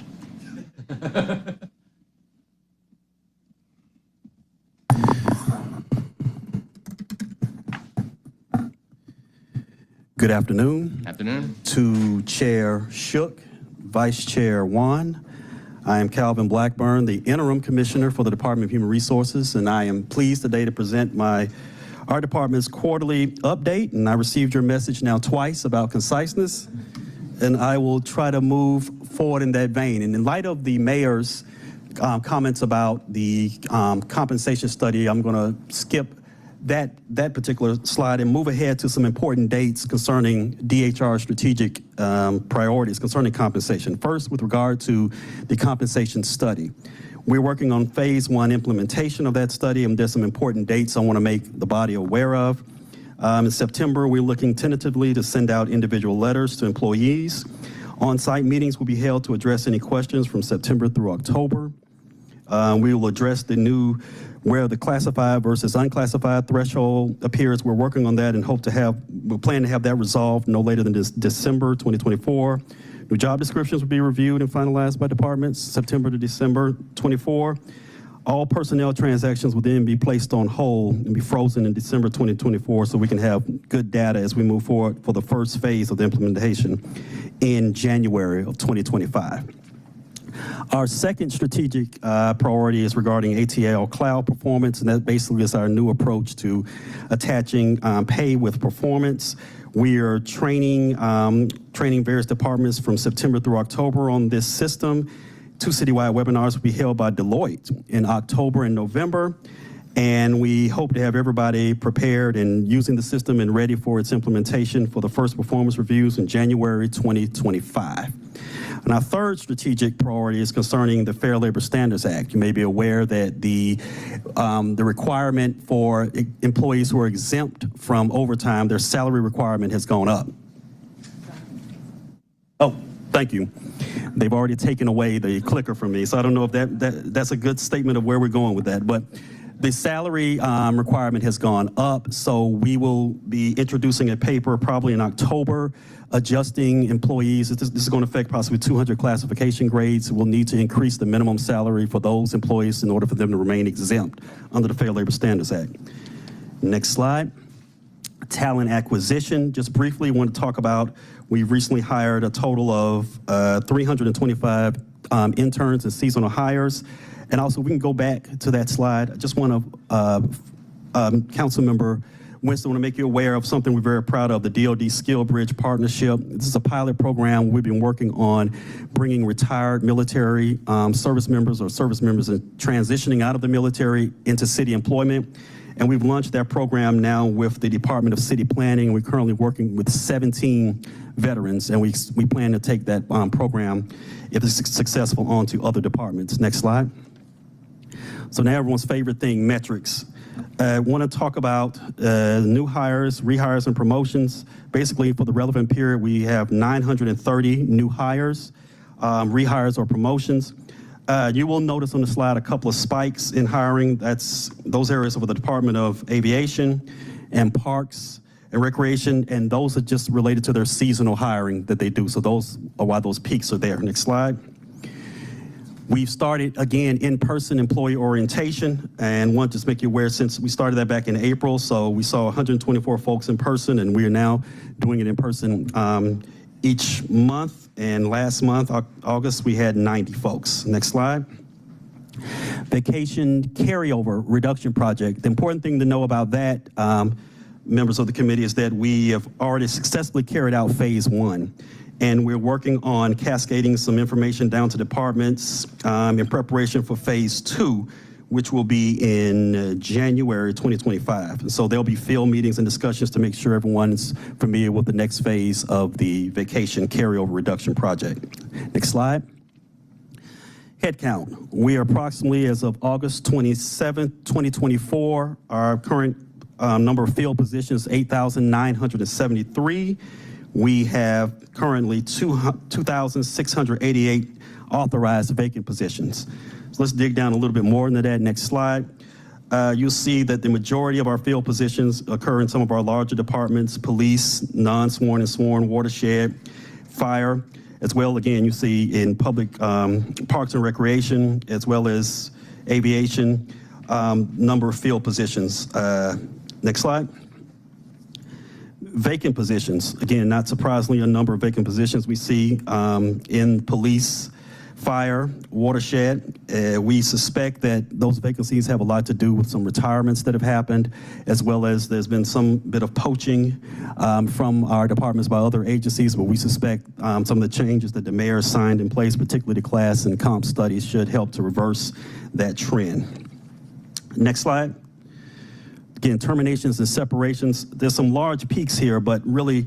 L: Good afternoon.
A: Afternoon.
L: To Chair Shook, Vice Chair Wan. I am Calvin Blackburn, the Interim Commissioner for the Department of Human Resources, and I am pleased today to present our department's quarterly update. And I received your message now twice about conciseness, and I will try to move forward in that vein. And in light of the mayor's comments about the compensation study, I'm going to skip that particular slide and move ahead to some important dates concerning DHR strategic priorities concerning compensation. First, with regard to the compensation study. We're working on phase 1 implementation of that study, and there's some important dates I want to make the body aware of. In September, we're looking tentatively to send out individual letters to employees. On-site meetings will be held to address any questions from September through October. We will address the new where the classified versus unclassified threshold appears. We're working on that and we plan to have that resolved no later than December 2024. New job descriptions will be reviewed and finalized by departments September to December 24. All personnel transactions will then be placed on hold and be frozen in December 2024 so we can have good data as we move forward for the first phase of the implementation in January of 2025. Our second strategic priority is regarding ATL cloud performance, and that basically is our new approach to attaching pay with performance. We are training various departments from September through October on this system. 2 citywide webinars will be held by Deloitte in October and November, and we hope to have everybody prepared and using the system and ready for its implementation for the first performance reviews in January 2025. And our third strategic priority is concerning the Fair Labor Standards Act. You may be aware that the requirement for employees who are exempt from overtime, their salary requirement has gone up. Oh, thank you. They've already taken away the clicker from me, so I don't know if that's a good statement of where we're going with that. But the salary requirement has gone up, so we will be introducing a paper probably in October, adjusting employees. This is going to affect possibly 200 classification grades. We'll need to increase the minimum salary for those employees in order for them to remain exempt under the Fair Labor Standards Act. Next slide. Talent acquisition. Just briefly, want to talk about, we've recently hired a total of 325 interns and seasonal hires. And also, we can go back to that slide. I just want to, Councilmember Winston, want to make you aware of something we're very proud of, the DoD Skill Bridge Partnership. This is a pilot program we've been working on bringing retired military service members and transitioning out of the military into city employment. And we've launched that program now with the Department of City Planning. We're currently working with 17 veterans, and we plan to take that program, if it's successful, on to other departments. Next slide. So now everyone's favorite thing, metrics. I want to talk about new hires, rehires, and promotions. Basically, for the relevant period, we have 930 new hires, rehires, or promotions. You will notice on the slide a couple of spikes in hiring. Those areas over the Department of Aviation and Parks and Recreation, and those are just related to their seasonal hiring that they do. So those are why those peaks are there. Next slide. We've started, again, in-person employee orientation, and want to just make you aware, since we started that back in April, so we saw 124 folks in person, and we are now doing it in person each month. And last month, August, we had 90 folks. Next slide. Vacation carryover reduction project. The important thing to know about that, members of the committee, is that we have already successfully carried out phase 1. And we're working on cascading some information down to departments in preparation for phase 2, which will be in January 2025. And so there'll be field meetings and discussions to make sure everyone's familiar with the next phase of the vacation carryover reduction project. Next slide. Headcount. We are approximately, as of August 27th, 2024, our current number of field positions, 8,973. We have currently 2,688 authorized vacant positions. So let's dig down a little bit more into that. Next slide. You'll see that the majority of our field positions occur in some of our larger departments: police, non-sworn and sworn, watershed, fire, as well. Again, you see in public parks and recreation, as well as aviation, number of field positions. Next slide. Vacant positions. Again, not surprisingly, a number of vacant positions we see in police, fire, watershed. We suspect that those vacancies have a lot to do with some retirements that have happened, as well as there's been some bit of poaching from our departments by other agencies, but we suspect some of the changes that the mayor signed in place, particularly the class and comp studies, should help to reverse that trend. Next slide. Again, terminations and separations. There's some large peaks here, but really,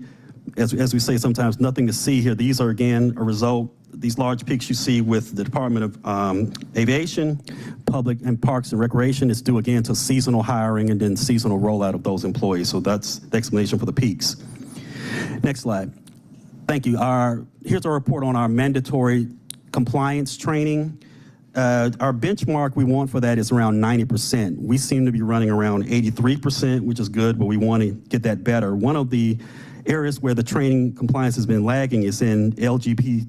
L: as we say sometimes, nothing to see here. These are, again, a result, these large peaks you see with the Department of Aviation, Public and Parks and Recreation. It's due, again, to seasonal hiring and then seasonal rollout of those employees. So that's the explanation for the peaks. Next slide. Thank you. Here's our report on our mandatory compliance training. Our benchmark we want for that is around 90%. We seem to be running around 83%, which is good, but we want to get that better. One of the areas where the training compliance has been lagging is in LGBTQ,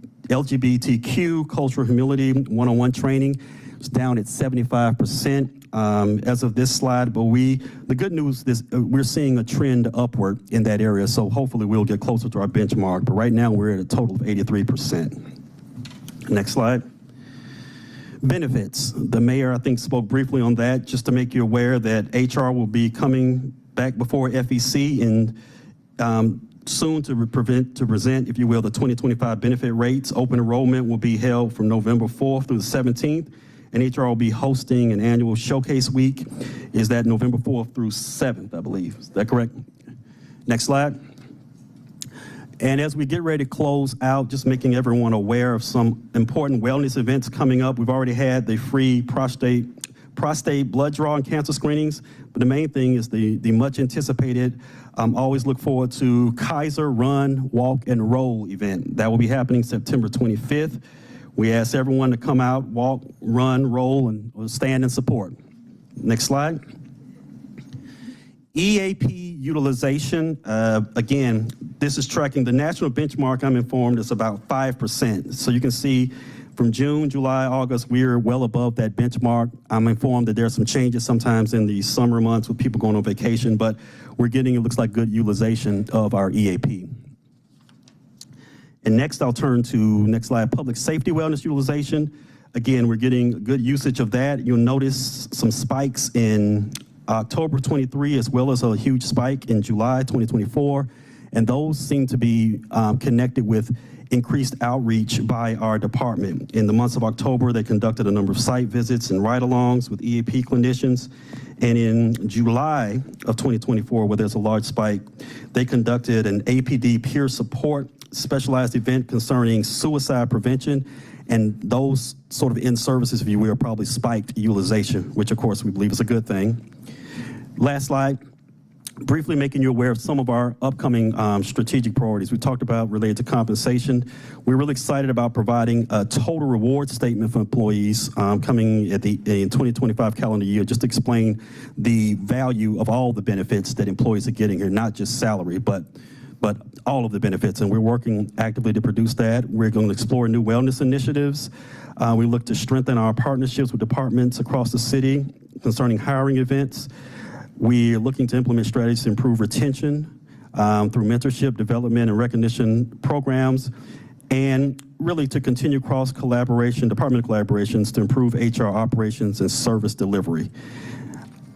L: cultural humility, one-on-one training. It's down at 75% as of this slide, but the good news is we're seeing a trend upward in that area, so hopefully we'll get closer to our benchmark, but right now we're at a total of 83%. Next slide. Benefits. The mayor, I think, spoke briefly on that, just to make you aware that HR will be coming back before FEC in soon to present, if you will, the 2025 benefit rates. Open enrollment will be held from November 4th through the 17th, and HR will be hosting an annual showcase week. Is that November 4th through 7th, I believe. Is that correct? Next slide. And as we get ready to close out, just making everyone aware of some important wellness events coming up. We've already had the free prostate blood draw and cancer screenings, but the main thing is the much anticipated, always look forward to Kaiser Run, Walk, and Roll event. That will be happening September 25th. We ask everyone to come out, walk, run, roll, and stand in support. Next slide. EAP utilization, again, this is tracking the national benchmark. I'm informed is about 5%. So you can see from June, July, August, we're well above that benchmark. I'm informed that there are some changes sometimes in the summer months with people going on vacation, but we're getting, it looks like, good utilization of our EAP. And next, I'll turn to, next slide, public safety wellness utilization. Again, we're getting good usage of that. You'll notice some spikes in October 23, as well as a huge spike in July 2024. And those seem to be connected with increased outreach by our department. In the months of October, they conducted a number of site visits and ride-alongs with EAP clinicians. And in July of 2024, where there's a large spike, they conducted an APD peer support specialized event concerning suicide prevention. And those sort of in-services, if you will, probably spiked utilization, which of course we believe is a good thing. Last slide. Briefly making you aware of some of our upcoming strategic priorities. We talked about related to compensation. We're really excited about providing a total reward statement for employees coming at in 2025 calendar year, just to explain the value of all the benefits that employees are getting here, not just salary, but all of the benefits, and we're working actively to produce that. We're going to explore new wellness initiatives. We look to strengthen our partnerships with departments across the city concerning hiring events. We're looking to implement strategies to improve retention through mentorship, development, and recognition programs, and really to continue cross-collaboration, department collaborations to improve HR operations and service delivery.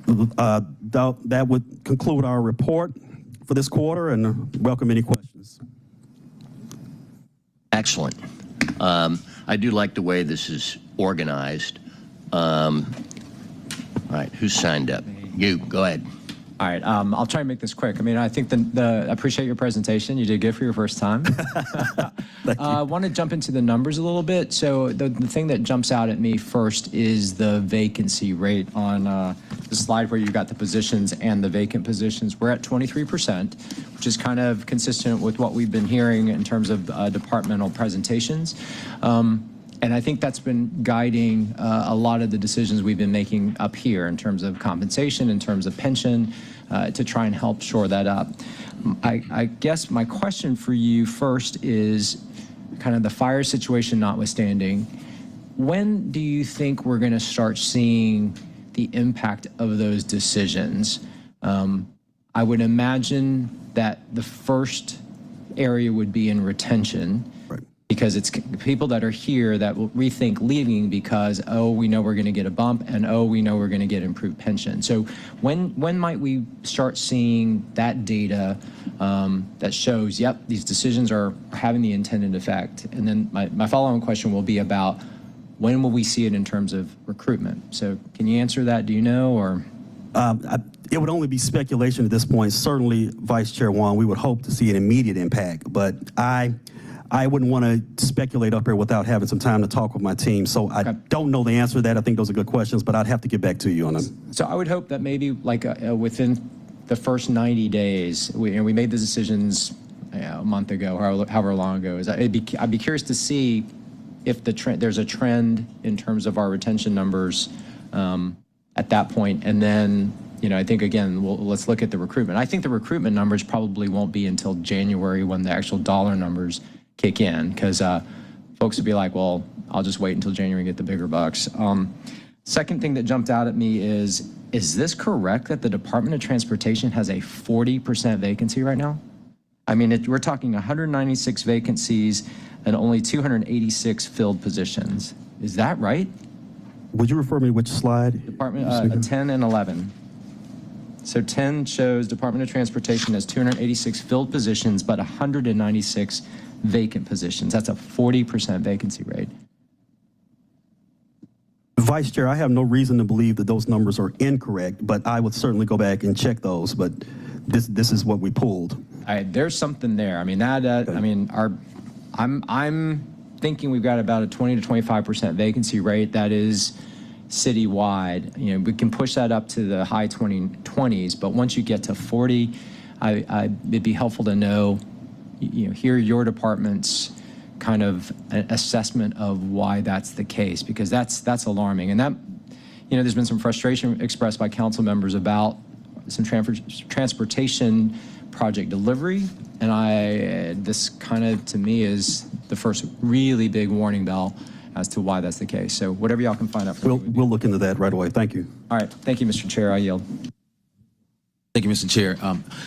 L: That would conclude our report for this quarter, and welcome any questions.
A: Excellent. I do like the way this is organized. All right, who signed up? You, go ahead.
M: All right, I'll try and make this quick. I mean, I think I appreciate your presentation. You did good for your first time. I want to jump into the numbers a little bit. So the thing that jumps out at me first is the vacancy rate on the slide where you've got the positions and the vacant positions. We're at 23%, which is kind of consistent with what we've been hearing in terms of departmental presentations. And I think that's been guiding a lot of the decisions we've been making up here in terms of compensation, in terms of pension, to try and help shore that up. I guess my question for you first is kind of the fire situation notwithstanding, when do you think we're going to start seeing the impact of those decisions? I would imagine that the first area would be in retention. Because it's people that are here that will rethink leaving because, oh, we know we're going to get a bump, and oh, we know we're going to get improved pension. So when might we start seeing that data that shows, yep, these decisions are having the intended effect? And then my follow-on question will be about when will we see it in terms of recruitment? So can you answer that? Do you know, or?
L: It would only be speculation at this point. Certainly, Vice Chair Wan, we would hope to see an immediate impact, but I wouldn't want to speculate up here without having some time to talk with my team. So I don't know the answer to that. I think those are good questions, but I'd have to get back to you on them.
M: So I would hope that maybe like within the first 90 days, we made the decisions a month ago, however long ago. I'd be curious to see if there's a trend in terms of our retention numbers at that point, and then. I think, again, let's look at the recruitment. I think the recruitment numbers probably won't be until January when the actual dollar numbers kick in, because folks would be like, well, I'll just wait until January and get the bigger bucks. Second thing that jumped out at me is this correct that the Department of Transportation has a 40% vacancy right now? I mean, we're talking 196 vacancies and only 286 filled positions. Is that right?
L: Would you refer me to which slide?
M: Department 10 and 11. So 10 shows Department of Transportation has 286 filled positions, but 196 vacant positions. That's a 40% vacancy rate.
L: Vice Chair, I have no reason to believe that those numbers are incorrect, but I would certainly go back and check those. But this is what we pulled.
M: There's something there. I mean, I'm thinking we've got about a 20 to 25% vacancy rate. That is citywide. We can push that up to the high 20s, but once you get to 40, it'd be helpful to know, hear your department's kind of assessment of why that's the case, because that's alarming. And that, there's been some frustration expressed by council members about some transportation project delivery, and this kind of, to me, is the first really big warning bell as to why that's the case. So whatever y'all can find out.
L: We'll look into that right away. Thank you.
M: All right. Thank you, Mr. Chair. I yield.
N: Thank you, Mr. Chair.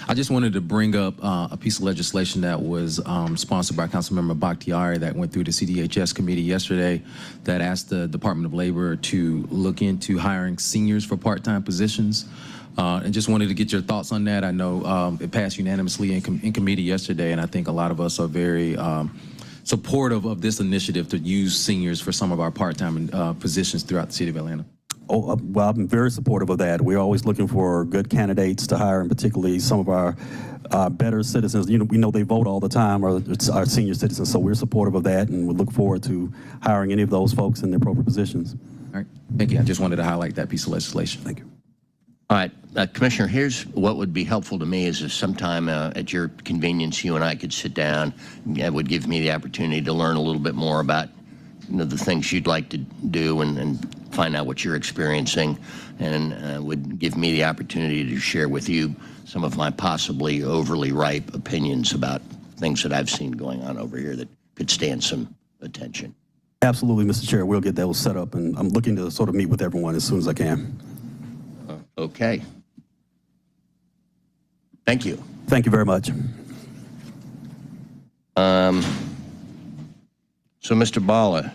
N: I just wanted to bring up a piece of legislation that was sponsored by Councilmember Bakhtiari that went through the CDHS committee yesterday that asked the Department of Labor to look into hiring seniors for part-time positions. And just wanted to get your thoughts on that. I know it passed unanimously in committee yesterday, and I think a lot of us are very supportive of this initiative to use seniors for some of our part-time positions throughout the city of Atlanta.
L: Oh, well, I'm very supportive of that. We're always looking for good candidates to hire, and particularly some of our better citizens. We know they vote all the time, or our senior citizens, so we're supportive of that, and we look forward to hiring any of those folks in the appropriate positions.
N: All right, thank you. I just wanted to highlight that piece of legislation.
L: Thank you.
A: All right, Commissioner, here's what would be helpful to me is if sometime at your convenience, you and I could sit down. That would give me the opportunity to learn a little bit more about the things you'd like to do and find out what you're experiencing, and would give me the opportunity to share with you some of my possibly overly ripe opinions about things that I've seen going on over here that could stand some attention.
L: Absolutely, Mr. Chair. We'll get those set up, and I'm looking to sort of meet with everyone as soon as I can.
A: Okay. Thank you.
L: Thank you very much.
A: So, Mr. Bala,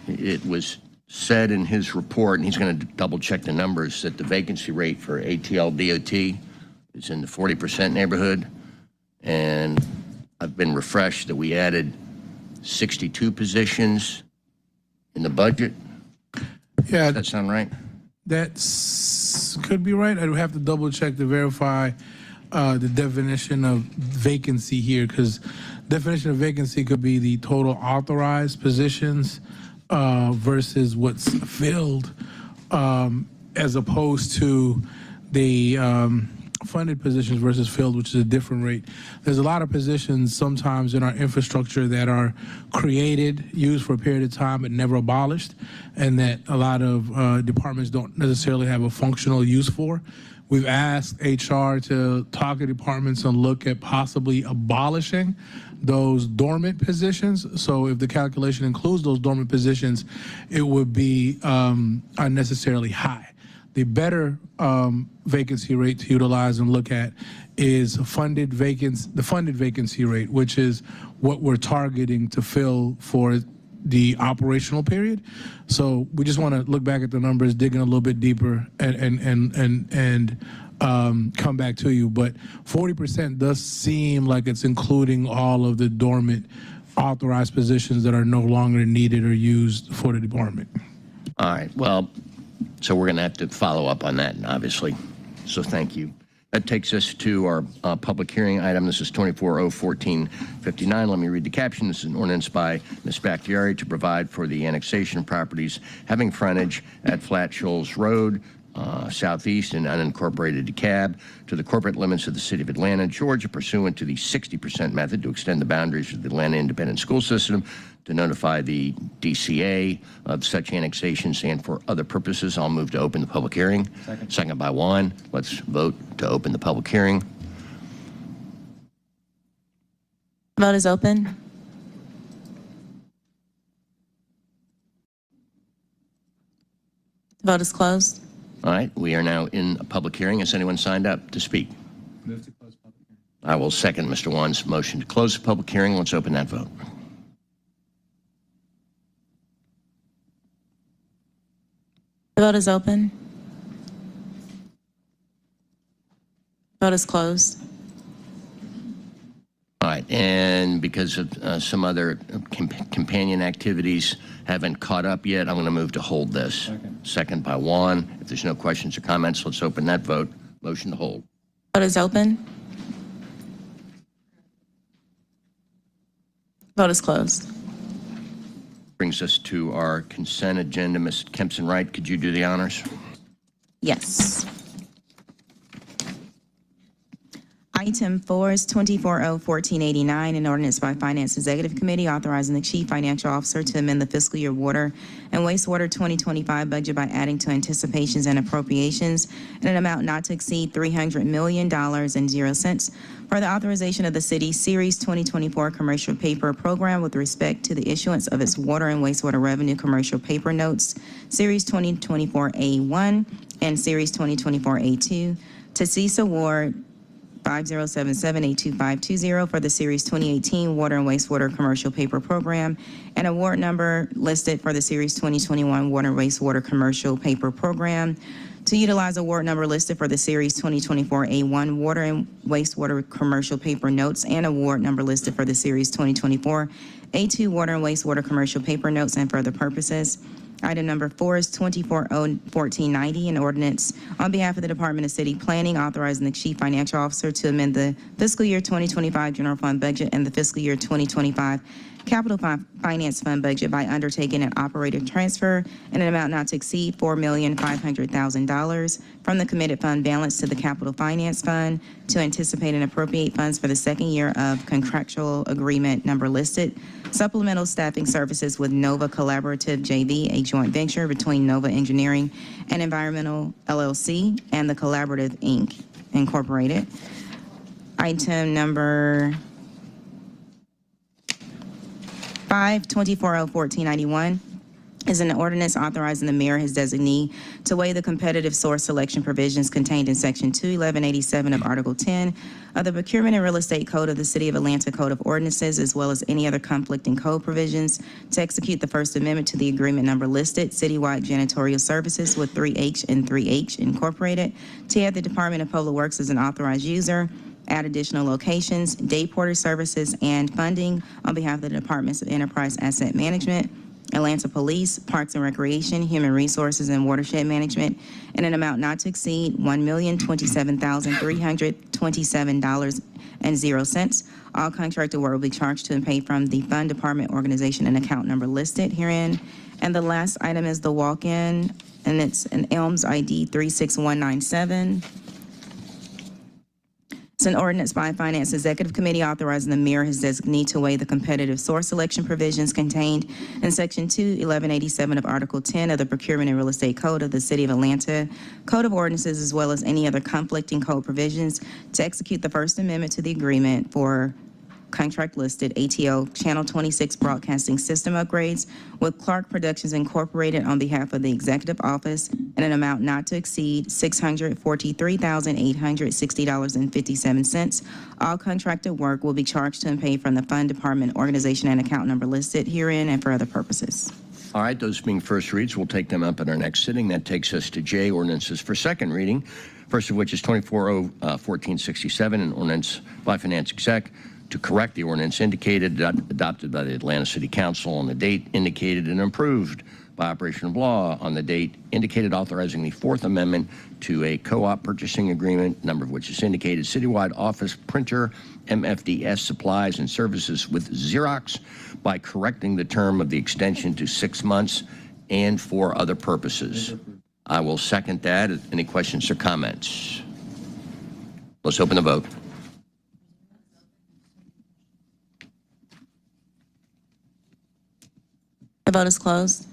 A: it was said in his report, and he's going to double check the numbers, that the vacancy rate for ATL DOT is in the 40% neighborhood. And I've been refreshed that we added 62 positions in the budget.
F: Yeah.
A: Does that sound right?
F: That could be right. I'd have to double check to verify the definition of vacancy here, because definition of vacancy could be the total authorized positions versus what's filled, as opposed to the funded positions versus filled, which is a different rate. There's a lot of positions sometimes in our infrastructure that are created, used for a period of time, but never abolished, and that a lot of departments don't necessarily have a functional use for. We've asked HR to talk to departments and look at possibly abolishing those dormant positions. So if the calculation includes those dormant positions, it would be unnecessarily high. The better vacancy rate to utilize and look at is the funded vacancy rate, which is what we're targeting to fill for the operational period. So we just want to look back at the numbers, dig in a little bit deeper, and come back to you. But 40% does seem like it's including all of the dormant authorized positions that are no longer needed or used for the department.
A: All right. Well, so we're going to have to follow up on that, obviously. So thank you. That takes us to our public hearing item. This is 24-014-59. Let me read the caption. This is an ordinance by Ms. Bakhtiari to provide for the annexation of properties having frontage at Flat Shoals Road, southeast and unincorporated DeKalb, to the corporate limits of the city of Atlanta, Georgia, pursuant to the 60% method to extend the boundaries of the Atlanta Independent School System, to notify the DCA of such annexations and for other purposes. I'll move to open the public hearing. Second by Juan. Let's vote to open the public hearing.
B: Vote is open. Vote is closed.
A: All right, we are now in a public hearing. Has anyone signed up to speak?
M: Move to close public hearing.
A: I will second Mr. Juan's motion to close the public hearing. Let's open that vote.
B: The vote is open. Vote is closed.
A: All right, and because of some other companion activities haven't caught up yet, I'm going to move to hold this. Second by Juan. If there's no questions or comments, let's open that vote. Motion to hold.
B: Vote is open. Vote is closed.
A: Brings us to our consent agenda. Ms. Kempson-Wright, could you do the honors?
B: Yes. Item 4 is 24-014-89, an ordinance by Finance Executive Committee authorizing the Chief Financial Officer to amend the fiscal year water and wastewater 2025 budget by adding to anticipations and appropriations in an amount not to exceed $300 million and 0 cents for the authorization of the city Series 2024 commercial paper program with respect to the issuance of its water and wastewater revenue commercial paper notes, Series 2024A1 and Series 2024A2, to cease award 5077-82520 for the Series 2018 Water and Wastewater Commercial Paper Program, and award number listed for the Series 2021 Water and Wastewater Commercial Paper Program, to utilize award number listed for the Series 2024 A1 Water and Wastewater Commercial Paper Notes, and award number listed for the Series 2024 A2 Water and Wastewater Commercial Paper Notes, and for other purposes. Item number 4 is 24-014-90, an ordinance on behalf of the Department of City Planning authorizing the Chief Financial Officer to amend the fiscal year 2025 general fund budget and the fiscal year 2025 capital finance fund budget by undertaking an operating transfer in an amount not to exceed $4,500,000 from the committed fund balance to the capital finance fund to anticipate and appropriate funds for the second year of contractual agreement number listed, supplemental staffing services with Nova Collaborative JV, a joint venture between Nova Engineering and Environmental LLC and the Collaborative Inc. Incorporated. Item number 5, 24-014-91, is an ordinance authorizing the mayor, his designee, to waive the competitive source selection provisions contained in Section 21187 of Article 10 of the Procurement and Real Estate Code of the City of Atlanta Code of Ordinances, as well as any other conflicting code provisions, to execute the First Amendment to the agreement number listed, citywide janitorial services with 3H and 3H Incorporated, to add the Department of Public Works as an authorized user, add additional locations, day porter services, and funding on behalf of the Departments of Enterprise Asset Management, Atlanta Police, Parks and Recreation, Human Resources, and Watershed Management in an amount not to exceed $1,027,327.00. All contracted work will be charged to and paid from the fund, department, organization, and account number listed herein. And the last item is the walk-in, and it's an Elms ID 36197. It's an ordinance by Finance Executive Committee authorizing the mayor, his designee, to waive the competitive source selection provisions contained in Section 21187 of Article 10 of the Procurement and Real Estate Code of the City of Atlanta Code of Ordinances, as well as any other conflicting code provisions, to execute the First Amendment to the agreement for contract listed ATO Channel 26 broadcasting system upgrades with Clark Productions Incorporated on behalf of the Executive Office in an amount not to exceed $643,860.57. All contracted work will be charged to and paid from the fund, department, organization, and account number listed herein and for other purposes.
A: All right, those being first reads, we'll take them up at our next sitting. That takes us to J, ordinances for second reading, first of which is 24-014-67, an ordinance by Finance Exec to correct the ordinance indicated adopted by the Atlanta City Council on the date indicated and approved by operation of law on the date indicated, authorizing the Fourth Amendment to a co-op purchasing agreement, number of which is indicated, citywide office printer, MFDS supplies and services with Xerox, by correcting the term of the extension to 6 months and for other purposes. I will second that. Any questions or comments? Let's open the vote.
B: The vote is closed.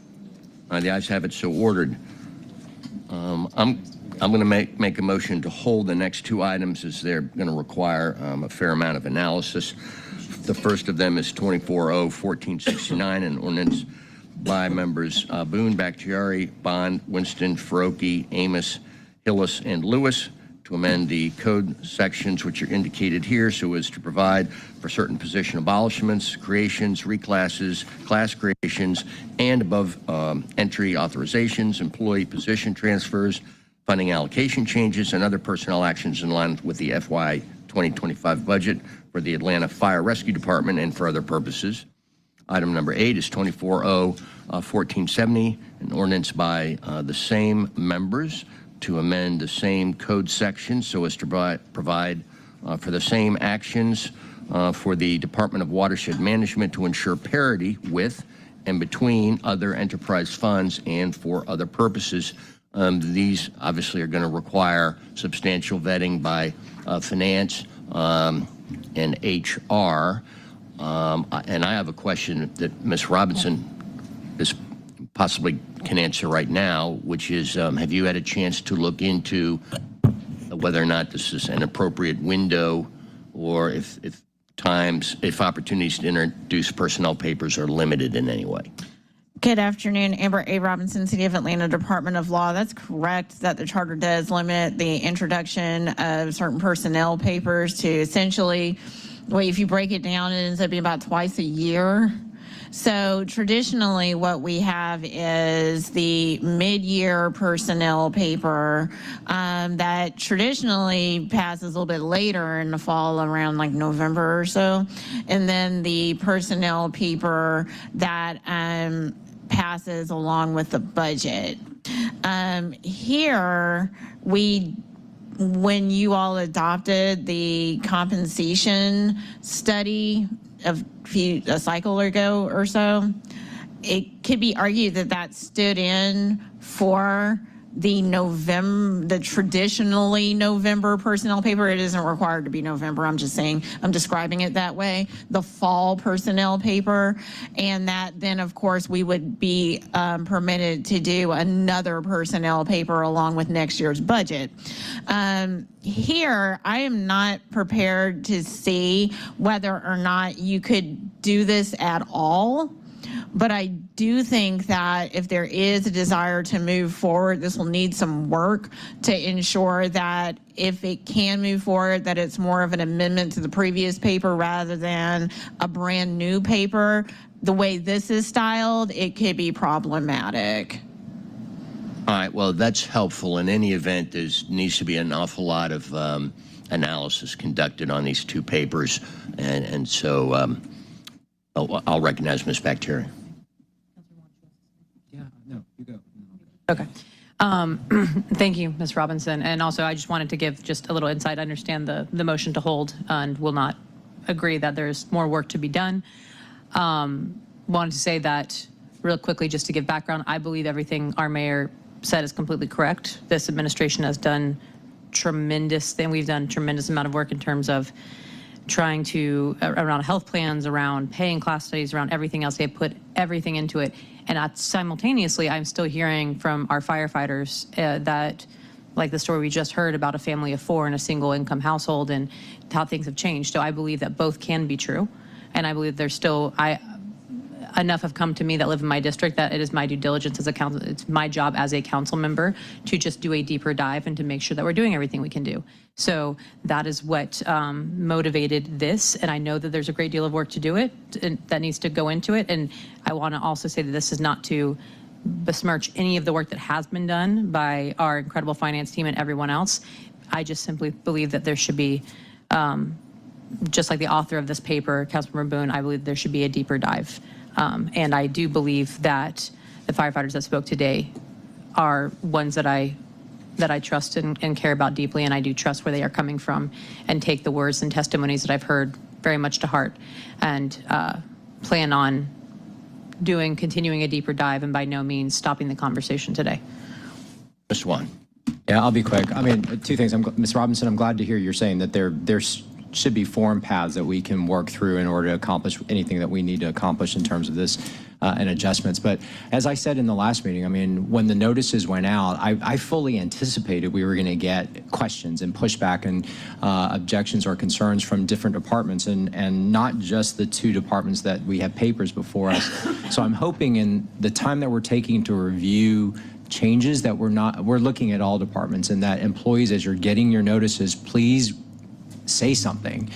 A: The ayes have it, so ordered. I'm going to make a motion to hold the next two items, as they're going to require a fair amount of analysis. The first of them is 24-0-1469, an ordinance by members Boone, Bakhtiari, Bond, Winston, Faroki, Amos, Hillis, and Lewis, to amend the code sections which are indicated here so as to provide for certain position abolishments, creations, reclasses, class creations, and above entry authorizations, employee position transfers, funding allocation changes, and other personnel actions in line with the FY 2025 budget for the Atlanta Fire Rescue Department and for other purposes. Item number 8 is 24-0-1470, an ordinance by the same members to amend the same code section so as to provide for the same actions for the Department of Watershed Management to ensure parity with and between other enterprise funds and for other purposes. These obviously are going to require substantial vetting by finance and HR. And I have a question that Ms. Robinson is possibly can answer right now, which is, have you had a chance to look into whether or not this is an appropriate window, or if opportunities to introduce personnel papers are limited in any way?
O: Good afternoon, Amber A. Robinson, City of Atlanta Department of Law. That's correct that the charter does limit the introduction of certain personnel papers to essentially, well, if you break it down, it ends up being about twice a year. So traditionally what we have is the mid-year personnel paper that traditionally passes a little bit later in the fall, around like November or so. And then the personnel paper that passes along with the budget. Here, when you all adopted the compensation study a cycle ago or so, it could be argued that that stood in for the traditionally November personnel paper. It isn't required to be November. I'm just saying, I'm describing it that way. The fall personnel paper, and that then of course we would be permitted to do another personnel paper along with next year's budget. Here, I am not prepared to see whether or not you could do this at all. But I do think that if there is a desire to move forward, this will need some work to ensure that if it can move forward, that it's more of an amendment to the previous paper rather than a brand new paper. The way this is styled, it could be problematic.
A: All right, well, that's helpful. In any event, there needs to be an awful lot of analysis conducted on these two papers. And so I'll recognize Ms. Bakhtiari.
E: Okay. Thank you, Ms. Robinson. And also, I just wanted to give just a little insight. I understand the motion to hold and will not agree that there's more work to be done. Wanted to say that real quickly, just to give background, I believe everything our mayor said is completely correct. This administration has done tremendous thing. We've done a tremendous amount of work in terms of trying to, around health plans, around paying class studies, around everything else. They put everything into it. And simultaneously, I'm still hearing from our firefighters that, like the story we just heard about a family of 4 in a single income household and how things have changed. So I believe that both can be true. And I believe there's still, enough have come to me that live in my district that it is my due diligence as a council, it's my job as a council member to just do a deeper dive and to make sure that we're doing everything we can do. So that is what motivated this, and I know that there's a great deal of work to do it, and that needs to go into it. And I want to also say that this is not to besmirch any of the work that has been done by our incredible finance team and everyone else. I just simply believe that there should be, just like the author of this paper, Councilmember Boone, I believe there should be a deeper dive. And I do believe that the firefighters that spoke today are ones that I trust and care about deeply, and I do trust where they are coming from and take the words and testimonies that I've heard very much to heart, and plan on continuing a deeper dive and by no means stopping the conversation today.
A: Mr. Juan.
M: Yeah, I'll be quick. I mean, two things. Ms. Robinson, I'm glad to hear you're saying that there should be form paths that we can work through in order to accomplish anything that we need to accomplish in terms of this and adjustments. But as I said in the last meeting, I mean, when the notices went out, I fully anticipated we were going to get questions and pushback and objections or concerns from different departments, and not just the two departments that we have papers before us. So I'm hoping in the time that we're taking to review changes that we're looking at all departments, and that employees, as you're getting your notices, please say something,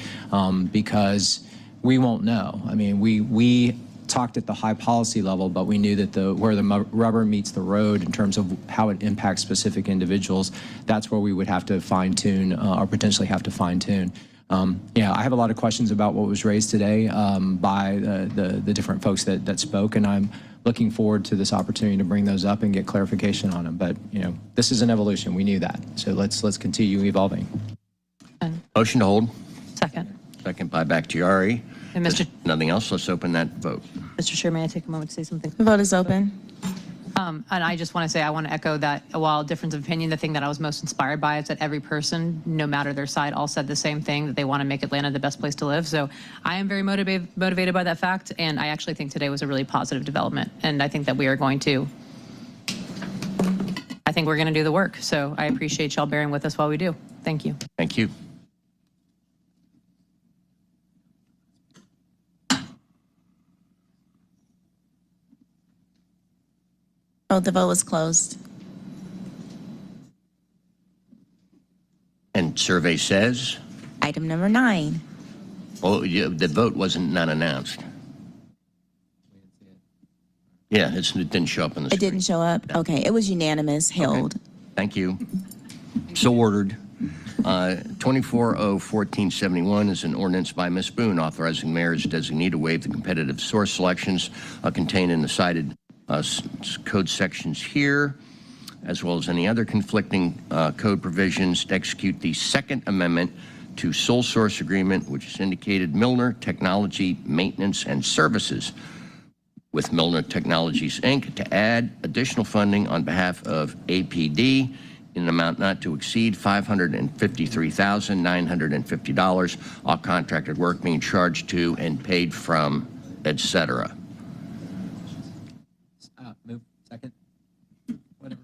M: because we won't know. I mean, we talked at the high policy level, but we knew that where the rubber meets the road in terms of how it impacts specific individuals, that's where we would have to fine tune or potentially have to fine tune. Yeah, I have a lot of questions about what was raised today by the different folks that spoke, and I'm looking forward to this opportunity to bring those up and get clarification on them. But you know, this is an evolution. We knew that, so let's continue evolving.
A: Motion to hold.
E: Second.
A: Second by Bakhtiari.
B: And Mr.
A: Nothing else. Let's open that vote.
B: Mr. Chair, may I take a moment to say something? The vote is open.
E: And I just want to say, I want to echo that while difference of opinion, the thing that I was most inspired by is that every person, no matter their side, all said the same thing, that they want to make Atlanta the best place to live. So I am very motivated by that fact, and I actually think today was a really positive development. And I think that we are going to, I think we're going to do the work. So I appreciate y'all bearing with us while we do. Thank you.
A: Thank you.
B: Oh, the vote was closed.
A: And survey says?
B: Item number 9.
A: Well, the vote wasn't not announced. Yeah, it didn't show up on the screen.
B: It didn't show up? Okay, it was unanimous, held.
A: Okay. Thank you. So ordered. 24-0-1471 is an ordinance by Ms. Boone authorizing mayor's designee to waive the competitive source selections contained in the cited code sections here, as well as any other conflicting code provisions, to execute the Second Amendment to sole source agreement, which is indicated Milner Technology Maintenance and Services with Milner Technologies, Inc., to add additional funding on behalf of APD in an amount not to exceed $553,950, all contracted work being charged to and paid from, etc.
M: Move. Second.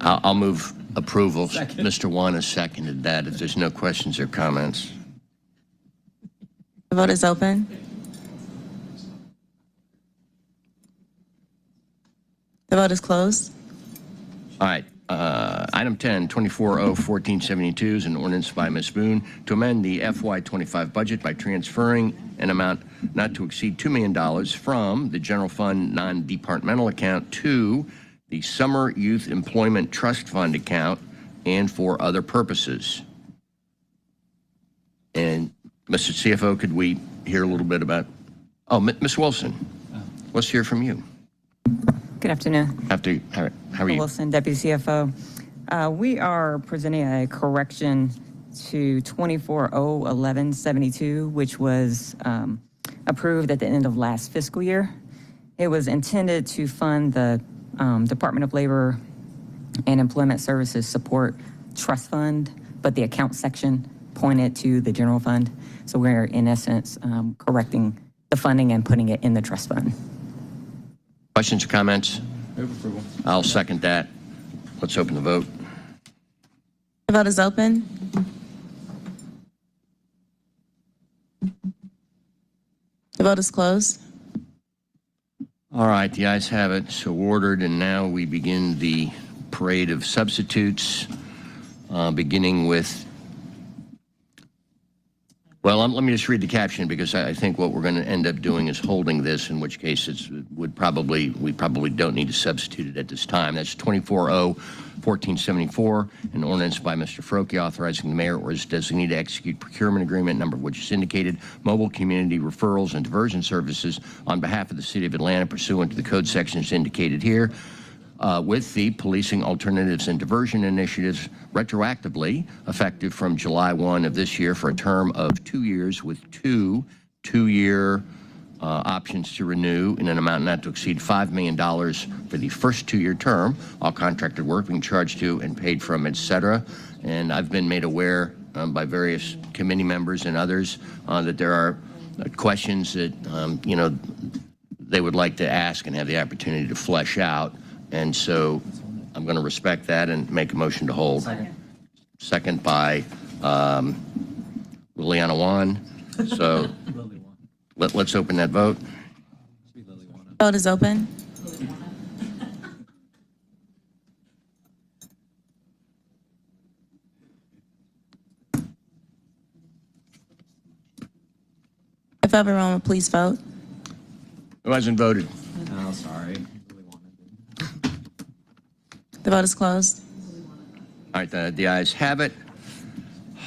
A: I'll move approval. Mr. Juan has seconded that. If there's no questions or comments.
B: The vote is open. The vote is closed.
A: All right. Item 10, 24-0-1472 is an ordinance by Ms. Boone to amend the FY25 budget by transferring an amount not to exceed $2 million from the general fund non-departmental account to the Summer Youth Employment Trust Fund account and for other purposes. And Mr. CFO, could we hear a little bit about, Ms. Wilson, let's hear from you.
P: Good afternoon.
A: How are you?
P: Wilson, Deputy CFO. We are presenting a correction to 24-0-1172, which was approved at the end of last fiscal year. It was intended to fund the Department of Labor and Employment Services Support Trust Fund, but the account section pointed to the general fund. So we're, in essence, correcting the funding and putting it in the trust fund.
A: Questions or comments?
M: Move approval.
A: I'll second that. Let's open the vote.
B: The vote is open. The vote is closed.
A: All right, the ayes have it, so ordered, and now we begin the parade of substitutes, beginning with, well, let me just read the caption, because I think what we're going to end up doing is holding this, in which case we probably don't need to substitute it at this time. That's 24-0-1474, an ordinance by Mr. Froke authorizing the mayor or his designee to execute procurement agreement, number of which is indicated, mobile community referrals and diversion services on behalf of the city of Atlanta pursuant to the code sections indicated here. with the Policing Alternatives and Diversion Initiatives retroactively effective from July 1 of this year for a term of 2 years with two-year options to renew in an amount not to exceed $5 million for the first 2-year term, all contracted work being charged to and paid from, et cetera. And I've been made aware by various committee members and others that there are questions that, they would like to ask and have the opportunity to flesh out. And so I'm going to respect that and make a motion to hold. Second by Liliana Wan. So let's open that vote.
B: Vote is open. If everyone would please vote.
A: Who hasn't voted?
M: Oh, sorry.
B: The vote is closed.
A: All right, the ayes have it.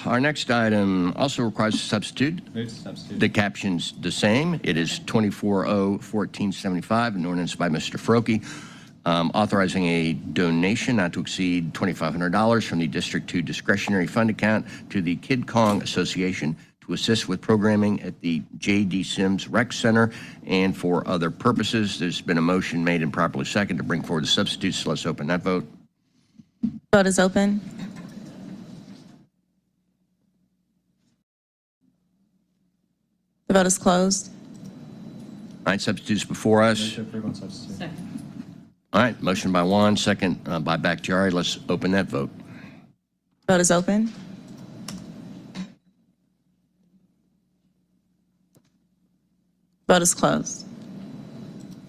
A: Our next item also requires a substitute.
M: Move to substitute.
A: The caption's the same. It is 24-0-1475, an ordinance by Mr. Frokie, authorizing a donation not to exceed $2,500 from the District 2 discretionary fund account to the Kid Kong Association to assist with programming at the J.D. Sims Rec Center and for other purposes. There's been a motion made and properly seconded to bring forward the substitutes, so let's open that vote.
B: Vote is open. The vote is closed.
A: All right, substitutes before us.
M: Move to approve on substitute.
E: Second.
A: All right, motion by Juan, second by Bakhtiari. Let's open that vote.
B: Vote is open. Vote is closed.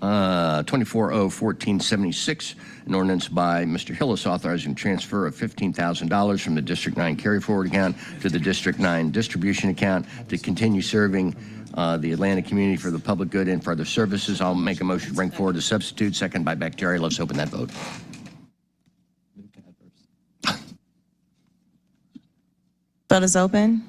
A: 24-0-1476, an ordinance by Mr. Hillis authorizing transfer of $15,000 from the District 9 carry-forward account to the District 9 distribution account to continue serving the Atlanta community for the public good and for other services. I'll make a motion to bring forward the substitute. Second by Bakhtiari. Let's open that vote.
B: Vote is open.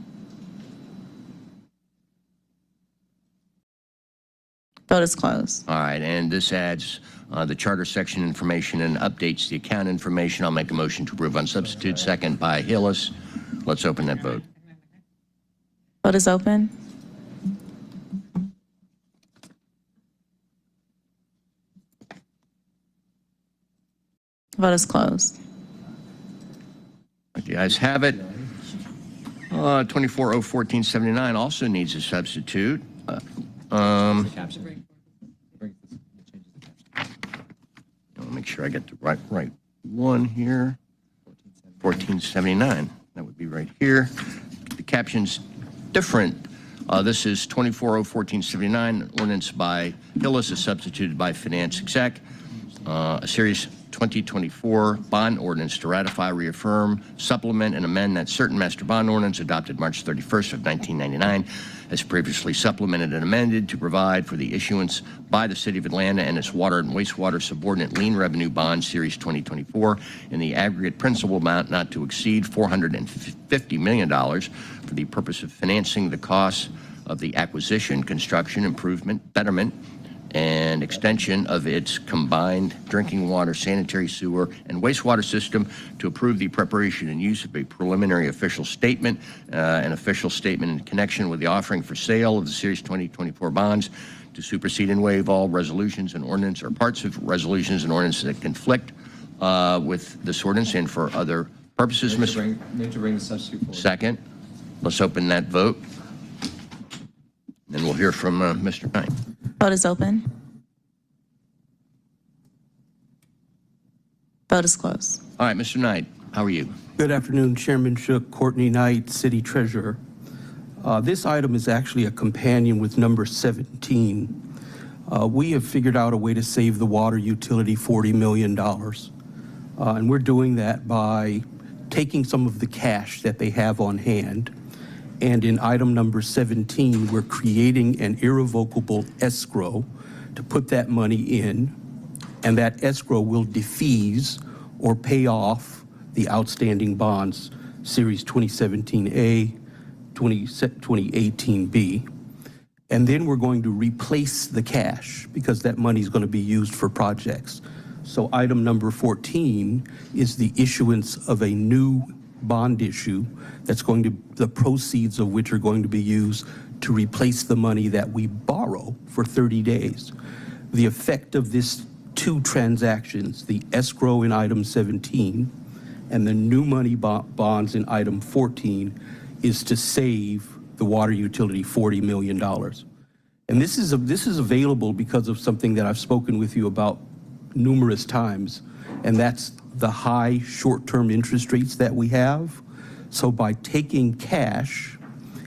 B: Vote is closed.
A: All right, and this adds the charter section information and updates the account information. I'll make a motion to approve on substitute. Second by Hillis. Let's open that vote.
B: Vote is open. Vote is closed.
A: The ayes have it. 24-0-1479 also needs a substitute. I'll make sure I get the right one here. 1479. That would be right here. The caption's different. This is 24-0-1479, ordinance by Hillis, is substituted by Finance Exec. A series 2024 bond ordinance to ratify, reaffirm, supplement, and amend that certain master bond ordinance adopted March 31st of 1999, as previously supplemented and amended to provide for the issuance by the City of Atlanta and its water and wastewater subordinate lien revenue bond series 2024 in the aggregate principal amount not to exceed $450 million for the purpose of financing the costs of the acquisition, construction, improvement, betterment, and extension of its combined drinking water, sanitary sewer, and wastewater system, to approve the preparation and use of a preliminary official statement, an official statement in connection with the offering for sale of the Series 2024 bonds, to supersede and waive all resolutions and ordinance or parts of resolutions and ordinances that conflict with this ordinance and for other purposes.
M: Move to bring the substitute forward.
A: Second. Let's open that vote. Then we'll hear from Mr. Knight.
B: Vote is open. Vote is closed.
A: All right, Mr. Knight, how are you?
Q: Good afternoon, Chairman Shook, Courtney Knight, City Treasurer. This item is actually a companion with number 17. We have figured out a way to save the water utility $40 million. And we're doing that by taking some of the cash that they have on hand. And in item number 17, we're creating an irrevocable escrow to put that money in, and that escrow will defease or pay off the outstanding bonds, Series 2017A, 2018B. And then we're going to replace the cash because that money is going to be used for projects. So item number 14 is the issuance of a new bond issue that's going to, the proceeds of which are going to be used to replace the money that we borrow for 30 days. The effect of this two transactions, the escrow in item 17 and the new money bonds in item 14, is to save the water utility $40 million. And this is available because of something that I've spoken with you about numerous times, and that's the high short-term interest rates that we have. So by taking cash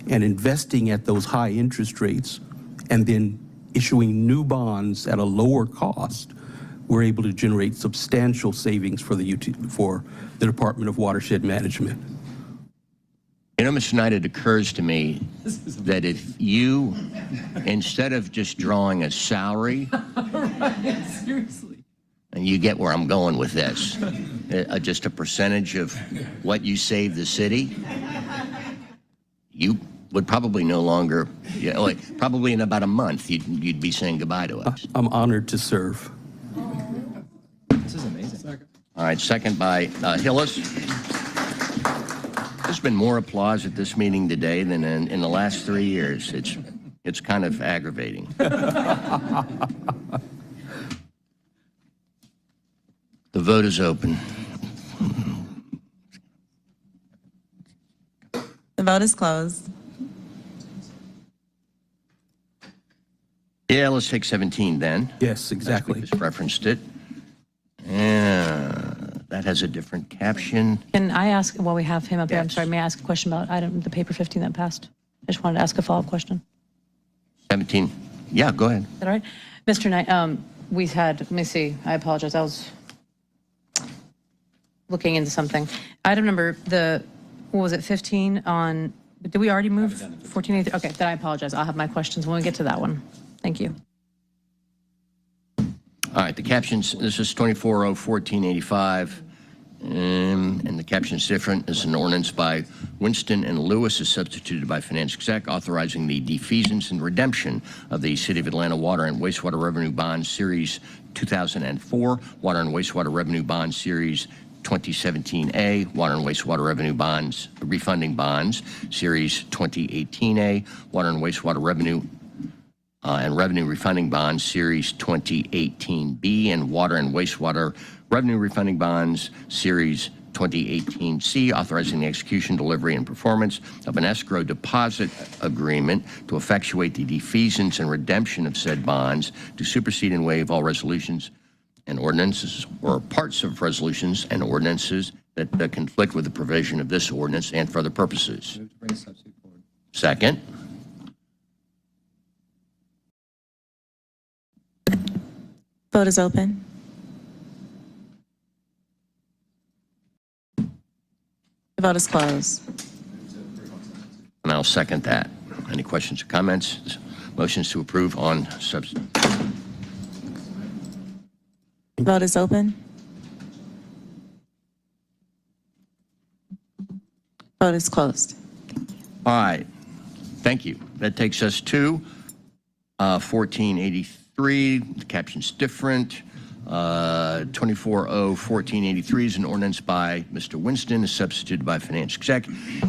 Q: and investing at those high interest rates and then issuing new bonds at a lower cost, we're able to generate substantial savings for the Department of Watershed Management.
A: You know, Mr. Knight, it occurs to me that if you, instead of just drawing a salary,
E: Seriously.
A: and you get where I'm going with this, just a percentage of what you save the city, you would probably no longer, you know, like probably in about a month, you'd be saying goodbye to us.
Q: I'm honored to serve.
M: This is amazing.
A: All right, second by Hillis. There's been more applause at this meeting today than in the last 3 years. It's kind of aggravating. The vote is open.
B: The vote is closed.
A: Yeah, let's take 17 then.
Q: Yes, exactly.
A: We just referenced it. Yeah, that has a different caption.
E: Can I ask, while we have him up here, I'm
A: Yes.
E: sorry, may I ask a question about the paper 15 that passed? I just wanted to ask a follow-up question.
A: 17. Yeah, go ahead.
E: Is that all right? Mr. Knight, we had, let me see, I apologize, I was looking into something. Item number, what was it, 15 on, did we already move 1483? Okay, then I apologize. I'll have my questions when we get to that one. Thank you.
A: All right, the captions, this is 24-0-1485, and the caption's different. This is an ordinance by Winston and Lewis, is substituted by Finance Exec, authorizing the defeasance and redemption of the City of Atlanta Water and Wastewater Revenue Bond Series 2004, Water and Wastewater Revenue Bond Series 2017A, Water and Wastewater Revenue Bonds, Refunding Bonds Series 2018A, Water and Wastewater Revenue and Revenue Refunding Bonds Series 2018B, and Water and Wastewater Revenue Refunding Bonds Series 2018C, authorizing the execution, delivery, and performance of an escrow deposit agreement to effectuate the defeasance and redemption of said bonds, to supersede and waive all resolutions and ordinances or parts of resolutions and ordinances that conflict with the provision of this ordinance and for other purposes. Second.
B: Vote is open. The vote is closed.
A: And I'll second that. Any questions or comments? Motions to approve on substance.
B: Vote is open. Vote is closed.
A: All right. Thank you. That takes us to 1483. The caption's different. 24-0-1483 is an ordinance by Mr. Winston, is substituted by Finance Exec.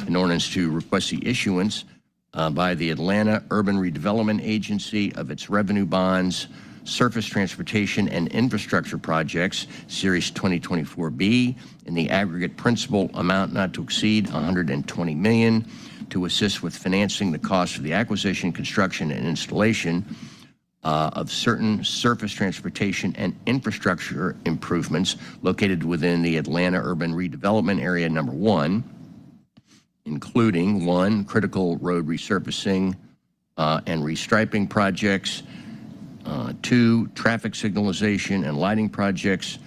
A: An ordinance to request the issuance by the Atlanta Urban Redevelopment Agency of its revenue bonds, surface transportation and infrastructure projects, Series 2024B, in the aggregate principal amount not to exceed $120 million, to assist with financing the cost of the acquisition, construction, and installation of certain surface transportation and infrastructure improvements located within the Atlanta Urban Redevelopment Area Number 1, including 1, critical road resurfacing and restriping projects, 2, traffic signalization and lighting projects,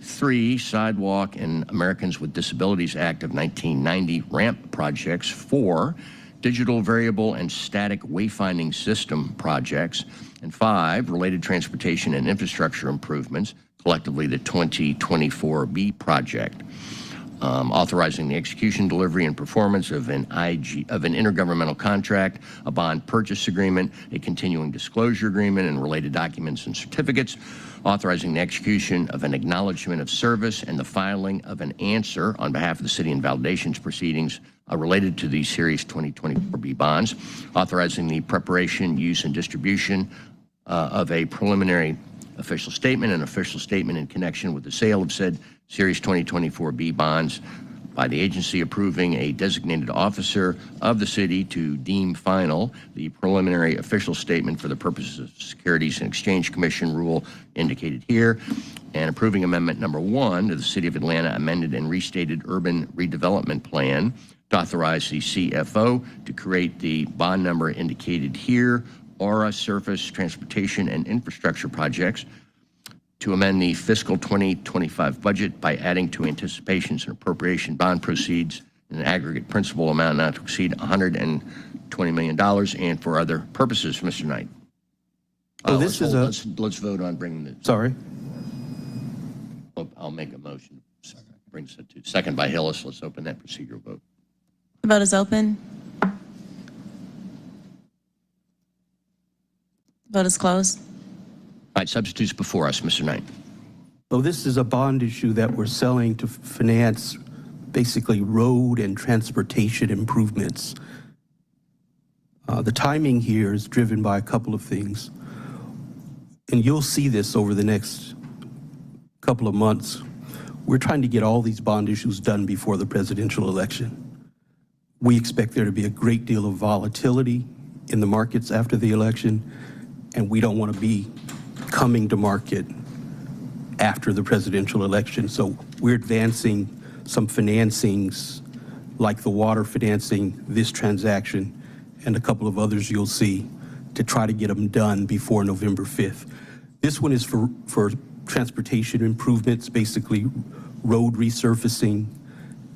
A: 3, sidewalk and Americans with Disabilities Act of 1990 ramp projects, 4, digital variable and static wayfinding system projects, and 5, related transportation and infrastructure improvements, collectively the 2024B project. authorizing the execution, delivery, and performance of an intergovernmental contract, a bond purchase agreement, a continuing disclosure agreement, and related documents and certificates, authorizing the execution of an acknowledgement of service and the filing of an answer on behalf of the city in validations proceedings related to the Series 2024B bonds, authorizing the preparation, use, and distribution of a preliminary official statement and official statement in connection with the sale of said Series 2024B bonds by the agency, approving a designated officer of the city to deem final the preliminary official statement for the purposes of Securities and Exchange Commission rule indicated here, and approving amendment number 1 to the City of Atlanta amended and restated urban redevelopment plan to authorize the CFO to create the bond number indicated here, Aura Surface Transportation and Infrastructure Projects, to amend the fiscal 2025 budget by adding to anticipations and appropriation bond proceeds in an aggregate principal amount not to exceed $120 million and for other purposes. Mr. Knight. Let's vote on bringing the.
Q: Sorry.
A: I'll make a motion. Brings it to second by Hillis. Let's open that procedural vote.
B: The vote is open. Vote is closed.
A: All right, substitutes before us, Mr. Knight.
Q: So this is a bond issue that we're selling to finance basically road and transportation improvements. The timing here is driven by a couple of things. And you'll see this over the next couple of months. We're trying to get all these bond issues done before the presidential election. We expect there to be a great deal of volatility in the markets after the election, and we don't want to be coming to market after the presidential election. So we're advancing some financings like the water financing, this transaction, and a couple of others you'll see to try to get them done before November 5th. This one is for transportation improvements, basically road resurfacing,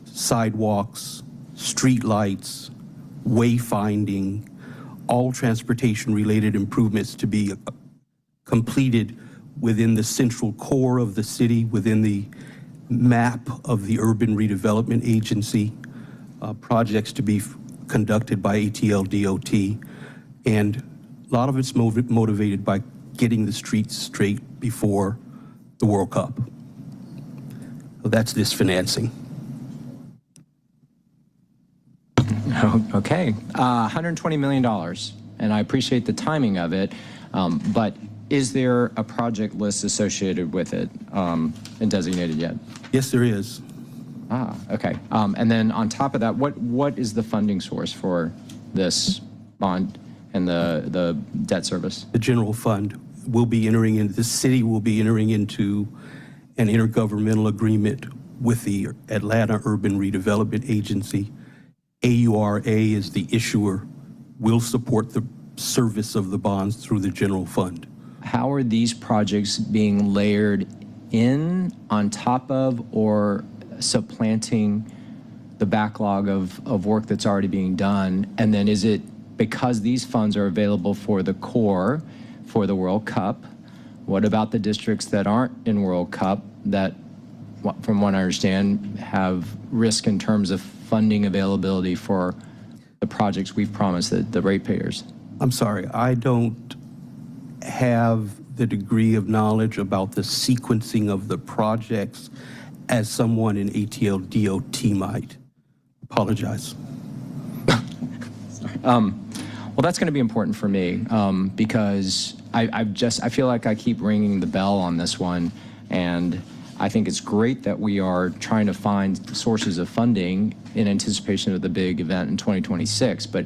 Q: sidewalks, street lights, wayfinding, all transportation related improvements to be completed within the central core of the city, within the map of the Urban Redevelopment Agency, projects to be conducted by ATL DOT, and a lot of it's motivated by getting the streets straight before the World Cup. So that's this financing.
M: Okay, $120 million, and I appreciate the timing of it, but is there a project list associated with it and designated yet?
Q: Yes, there is.
M: Ah, okay. And then on top of that, what is the funding source for this bond and the debt service?
Q: The general fund will be entering in, the city will be entering into an intergovernmental agreement with the Atlanta Urban Redevelopment Agency. AURA is the issuer, will support the service of the bonds through the general fund.
M: How are these projects being layered in, on top of, or supplanting the backlog of work that's already being done? And then is it because these funds are available for the core for the World Cup? What about the districts that aren't in World Cup that, from what I understand, have risk in terms of funding availability for the projects we've promised the ratepayers?
Q: I'm sorry, I don't have the degree of knowledge about the sequencing of the projects as someone in ATL DOT might. Apologize.
M: Well, that's going to be important for me because I feel like I keep ringing the bell on this one, and I think it's great that we are trying to find sources of funding in anticipation of the big event in 2026, but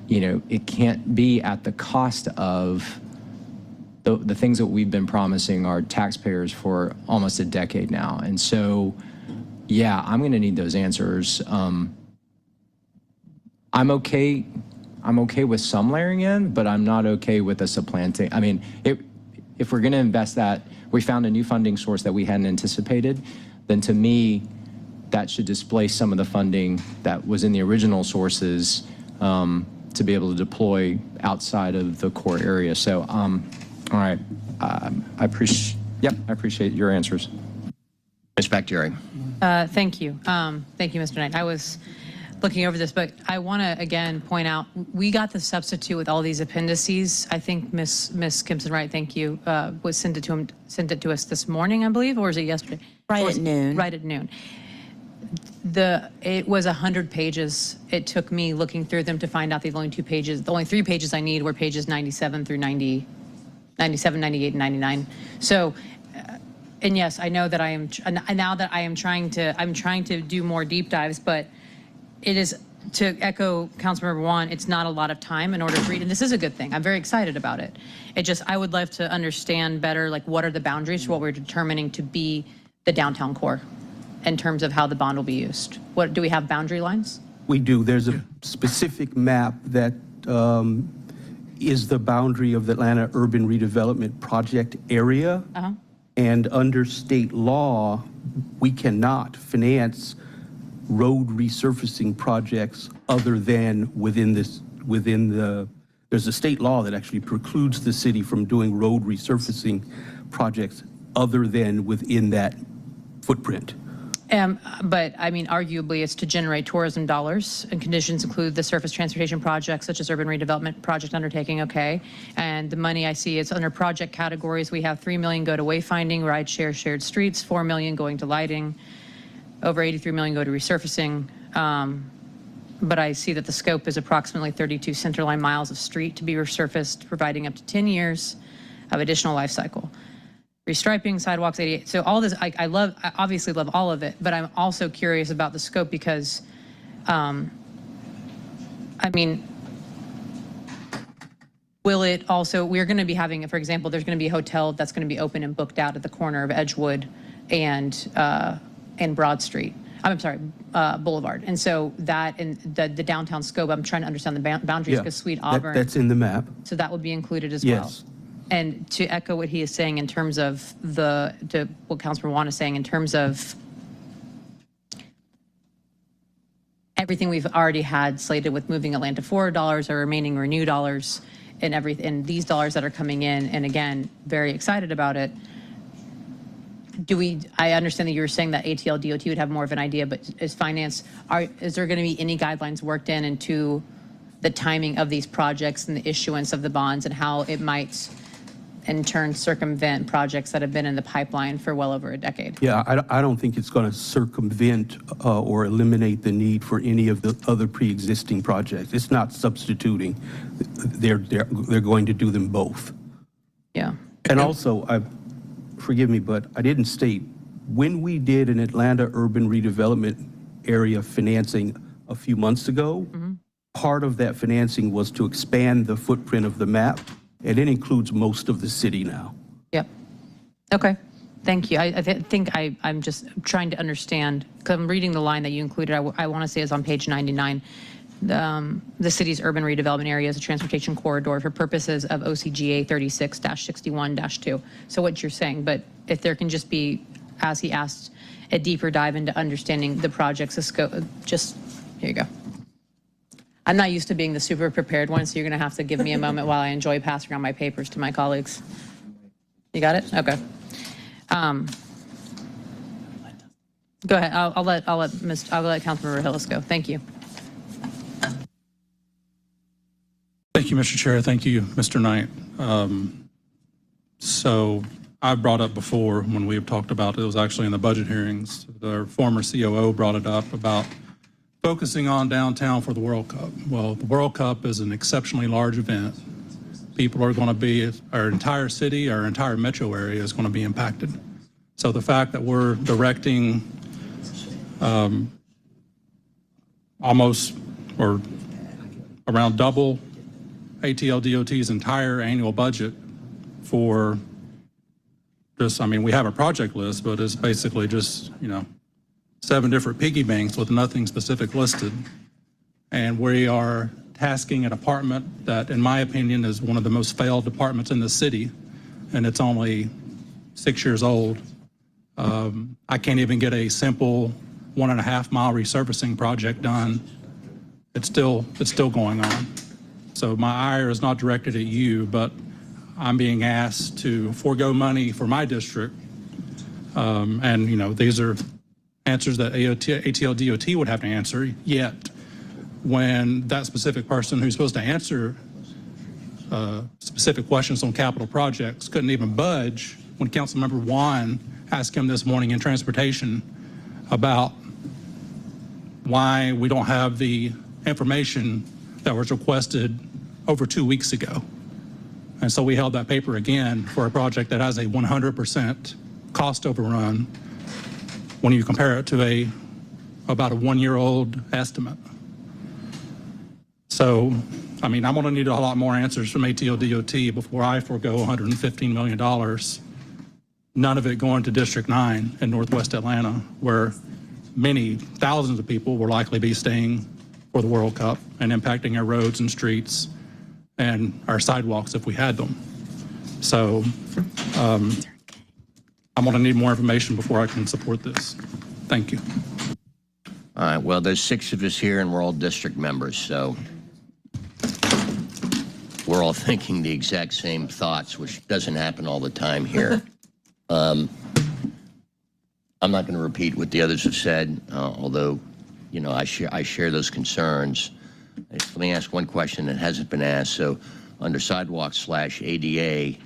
M: it can't be at the cost of the things that we've been promising our taxpayers for almost a decade now. And so, yeah, I'm going to need those answers. I'm okay with some layering in, but I'm not okay with a supplanting. I mean, if we're going to invest that, we found a new funding source that we hadn't anticipated, then to me, that should displace some of the funding that was in the original sources to be able to deploy outside of the core area. So, all right, I appreciate your answers.
A: Ms. Bakhtiari.
E: Thank you. Thank you, Mr. Knight. I was looking over this, but I want to again point out we got the substitute with all these appendices. I think Miss Kimpson, right? Thank you. Was sent it to us this morning, I believe, or was it yesterday?
B: Right at noon.
E: Right at noon. It was 100 pages. It took me looking through them to find out the only 3 pages I need were pages 97 through 90, 97, 98, and 99. So. And yes, I know that I'm trying to do more deep dives, but it is, to echo Councilmember Juan, it's not a lot of time in order to read, and this is a good thing. I'm very excited about it. I would love to understand better, like, what are the boundaries for what we're determining to be the downtown core in terms of how the bond will be used. Do we have boundary lines?
Q: We do. There's a specific map that is the boundary of the Atlanta Urban Redevelopment Project area. And under state law, we cannot finance road resurfacing projects other than there's a state law that actually precludes the city from doing road resurfacing projects other than within that footprint.
E: But I mean, arguably, it's to generate tourism dollars, and conditions include the surface transportation projects such as urban redevelopment project undertaking. Okay, and the money I see is under project categories. We have $3 million go to wayfinding, rideshare, shared streets, $4 million going to lighting, over $83 million go to resurfacing. But I see that the scope is approximately 32 centerline miles of street to be resurfaced, providing up to 10 years of additional life cycle. Restriping, sidewalks, 88. So all this, I obviously love all of it, but I'm also curious about the scope because, I mean, will it also, we're going to be having, for example, there's going to be a hotel that's going to be open and booked out at the corner of Edgewood and Broad Street. I'm sorry, Boulevard. And so that, and the downtown scope, I'm trying to understand the boundaries because Sweet Auburn.
Q: That's in the map.
E: So that would be included as well.
Q: Yes.
E: And to echo what he is saying in terms of what Councilman Juan is saying in terms of everything we've already had slated with moving Atlanta forward dollars or remaining renew dollars and everything, these dollars that are coming in, and again, very excited about it. I understand that you were saying that ATL DOT would have more of an idea, but is there going to be any guidelines worked into the timing of these projects and the issuance of the bonds and how it might in turn circumvent projects that have been in the pipeline for well over a decade?
Q: Yeah, I don't think it's going to circumvent or eliminate the need for any of the other pre-existing projects. It's not substituting. They're going to do them both.
E: Yeah.
Q: And also, forgive me, but I didn't state, when we did an Atlanta urban redevelopment area financing a few months ago, part of that financing was to expand the footprint of the map, and it includes most of the city now.
E: Yep. Okay. Thank you. I think I'm just trying to understand, because I'm reading the line that you included. I want to say it's on page 99. The city's urban redevelopment area is a transportation corridor for purposes of OCGA 36-61-2. So what you're saying, but if there can just be, as he asked, a deeper dive into understanding the project's scope, just, here you go. I'm not used to being the super prepared one, so you're going to have to give me a moment while I enjoy passing around my papers to my colleagues. You got it? Okay. Go ahead. I'll let Councilmember Hillis go. Thank you.
F: Thank you, Mr. Chair. Thank you, Mr. Knight. So I brought up before when we have talked about it was actually in the budget hearings. The former COO brought it up about focusing on downtown for the World Cup. Well, the World Cup is an exceptionally large event. People are going to be, our entire city, our entire metro area is going to be impacted. So the fact that we're directing almost or around double ATL DOT's entire annual budget for just, I mean, we have a project list, but it's basically just, 7 different piggy banks with nothing specific listed. And we are tasking a department that, in my opinion, is one of the most failed departments in the city, and it's only 6 years old. I can't even get a simple 1.5 mile resurfacing project done. It's still going on. So my ire is not directed at you, but I'm being asked to forego money for my district. And these are answers that ATL DOT would have to answer, yet when that specific person who's supposed to answer specific questions on capital projects couldn't even budge when Councilmember Juan asked him this morning in transportation about why we don't have the information that was requested over 2 weeks ago. And so we held that paper again for a project that has a 100% cost overrun when you compare it to about a 1-year-old estimate. So, I mean, I'm going to need a lot more answers from ATL DOT before I forego $115 million, none of it going to District 9 in Northwest Atlanta, where many thousands of people will likely be staying for the World Cup and impacting our roads and streets and our sidewalks if we had them. So I'm going to need more information before I can support this. Thank you.
A: All right, well, there's 6 of us here, and we're all district members, so we're all thinking the exact same thoughts, which doesn't happen all the time here. I'm not going to repeat what the others have said, although, you know, I share those concerns. Let me ask one question that hasn't been asked. So under sidewalks/ADA,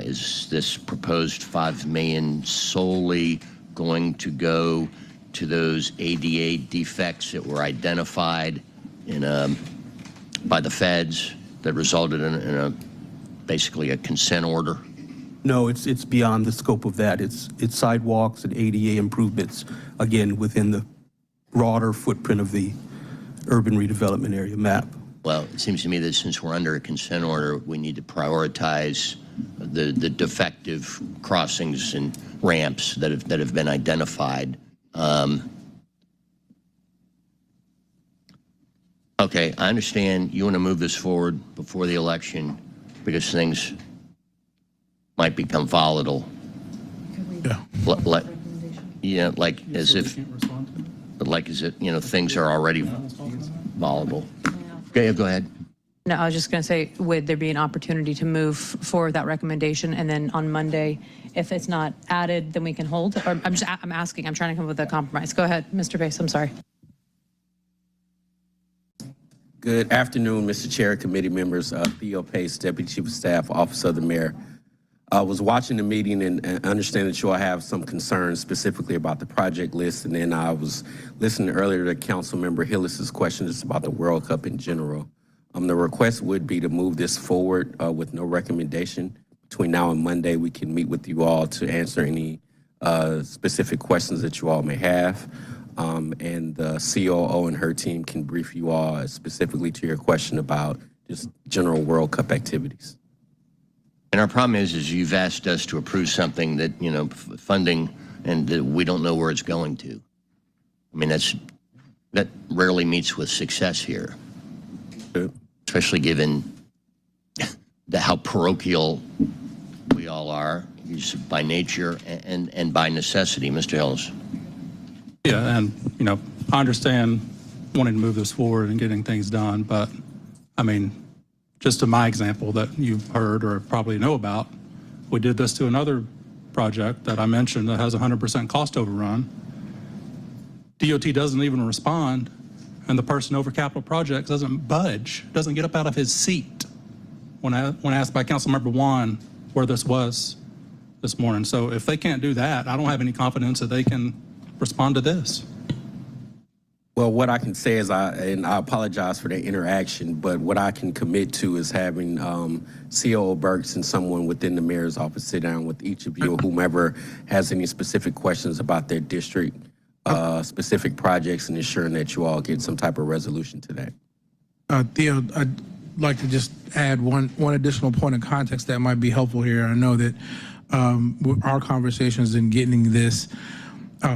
A: is this proposed $5 million solely going to go to those ADA defects that were identified by the feds that resulted in basically a consent order?
Q: No, it's beyond the scope of that. It's sidewalks and ADA improvements, again, within the broader footprint of the urban redevelopment area map.
A: Well, it seems to me that since we're under a consent order, we need to prioritize the defective crossings and ramps that have been identified. Okay, I understand you want to move this forward before the election because things might become volatile.
F: Yeah.
A: Like as if, you know, things are already volatile. Okay, go ahead.
E: No, I was just going to say, would there be an opportunity to move forward that recommendation, and then on Monday, if it's not added, then we can hold? Or I'm asking, I'm trying to come up with a compromise. Go ahead, Mr. Pace, I'm sorry.
R: Good afternoon, Mr. Chair, committee members. Theo Pace, Deputy Chief of Staff, Office of the Mayor. I was watching the meeting and understand that you all have some concerns specifically about the project list, and then I was listening earlier to Councilmember Hillis's question just about the World Cup in general. The request would be to move this forward with no recommendation. Between now and Monday, we can meet with you all to answer any specific questions that you all may have. And the COO and her team can brief you all specifically to your question about just general World Cup activities.
A: And our problem is you've asked us to approve something that, you know, funding, and that we don't know where it's going to. I mean, that rarely meets with success here, especially given how parochial we all are, by nature and by necessity. Mr. Hillis.
F: Yeah, and, you know, I understand wanting to move this forward and getting things done, but, I mean, just to my example that you've heard or probably know about, we did this to another project that I mentioned that has 100% cost overrun. DOT doesn't even respond, and the person over capital projects doesn't budge, doesn't get up out of his seat when asked by Councilmember Juan where this was this morning. So if they can't do that, I don't have any confidence that they can respond to this.
R: Well, what I can say is, and I apologize for the interaction, but what I can commit to is having COO Burks and someone within the mayor's office sit down with each of you, or whomever has any specific questions about their district, specific projects, and ensuring that you all get some type of resolution to that.
F: Theo, I'd like to just add one additional point of context that might be helpful here. I know that our conversations in getting this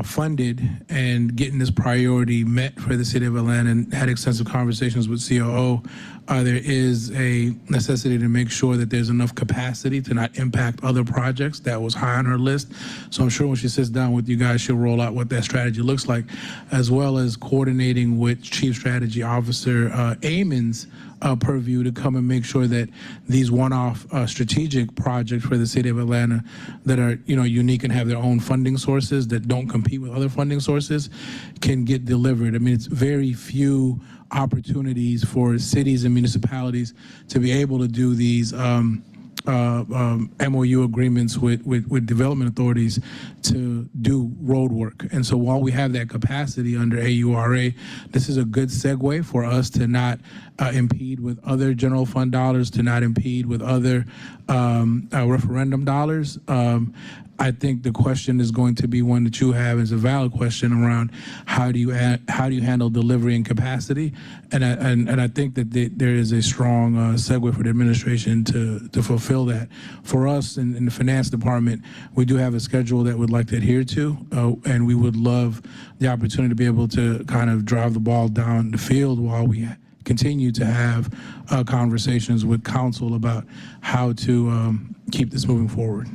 F: funded and getting this priority met for the city of Atlanta, and had extensive conversations with COO, there is a necessity to make sure that there's enough capacity to not impact other projects. That was high on her list. So I'm sure when she sits down with you guys, she'll roll out what that strategy looks like, as well as coordinating with Chief Strategy Officer Amon's purview to come and make sure that these one-off strategic projects for the city of Atlanta that are, unique and have their own funding sources that don't compete with other funding sources can get delivered. I mean, it's very few opportunities for cities and municipalities to be able to do these MOU agreements with development authorities to do road work. And so while we have that capacity under AURA, this is a good segue for us to not impede with other general fund dollars, to not impede with other referendum dollars. I think the question is going to be one that you have is a valid question around how do you handle delivery and capacity, and I think that there is a strong segue for the administration to fulfill that. For us in the finance department, we do have a schedule that we'd like to adhere to, and we would love the opportunity to be able to kind of drive the ball down the field while we continue to have conversations with council about how to keep this moving forward.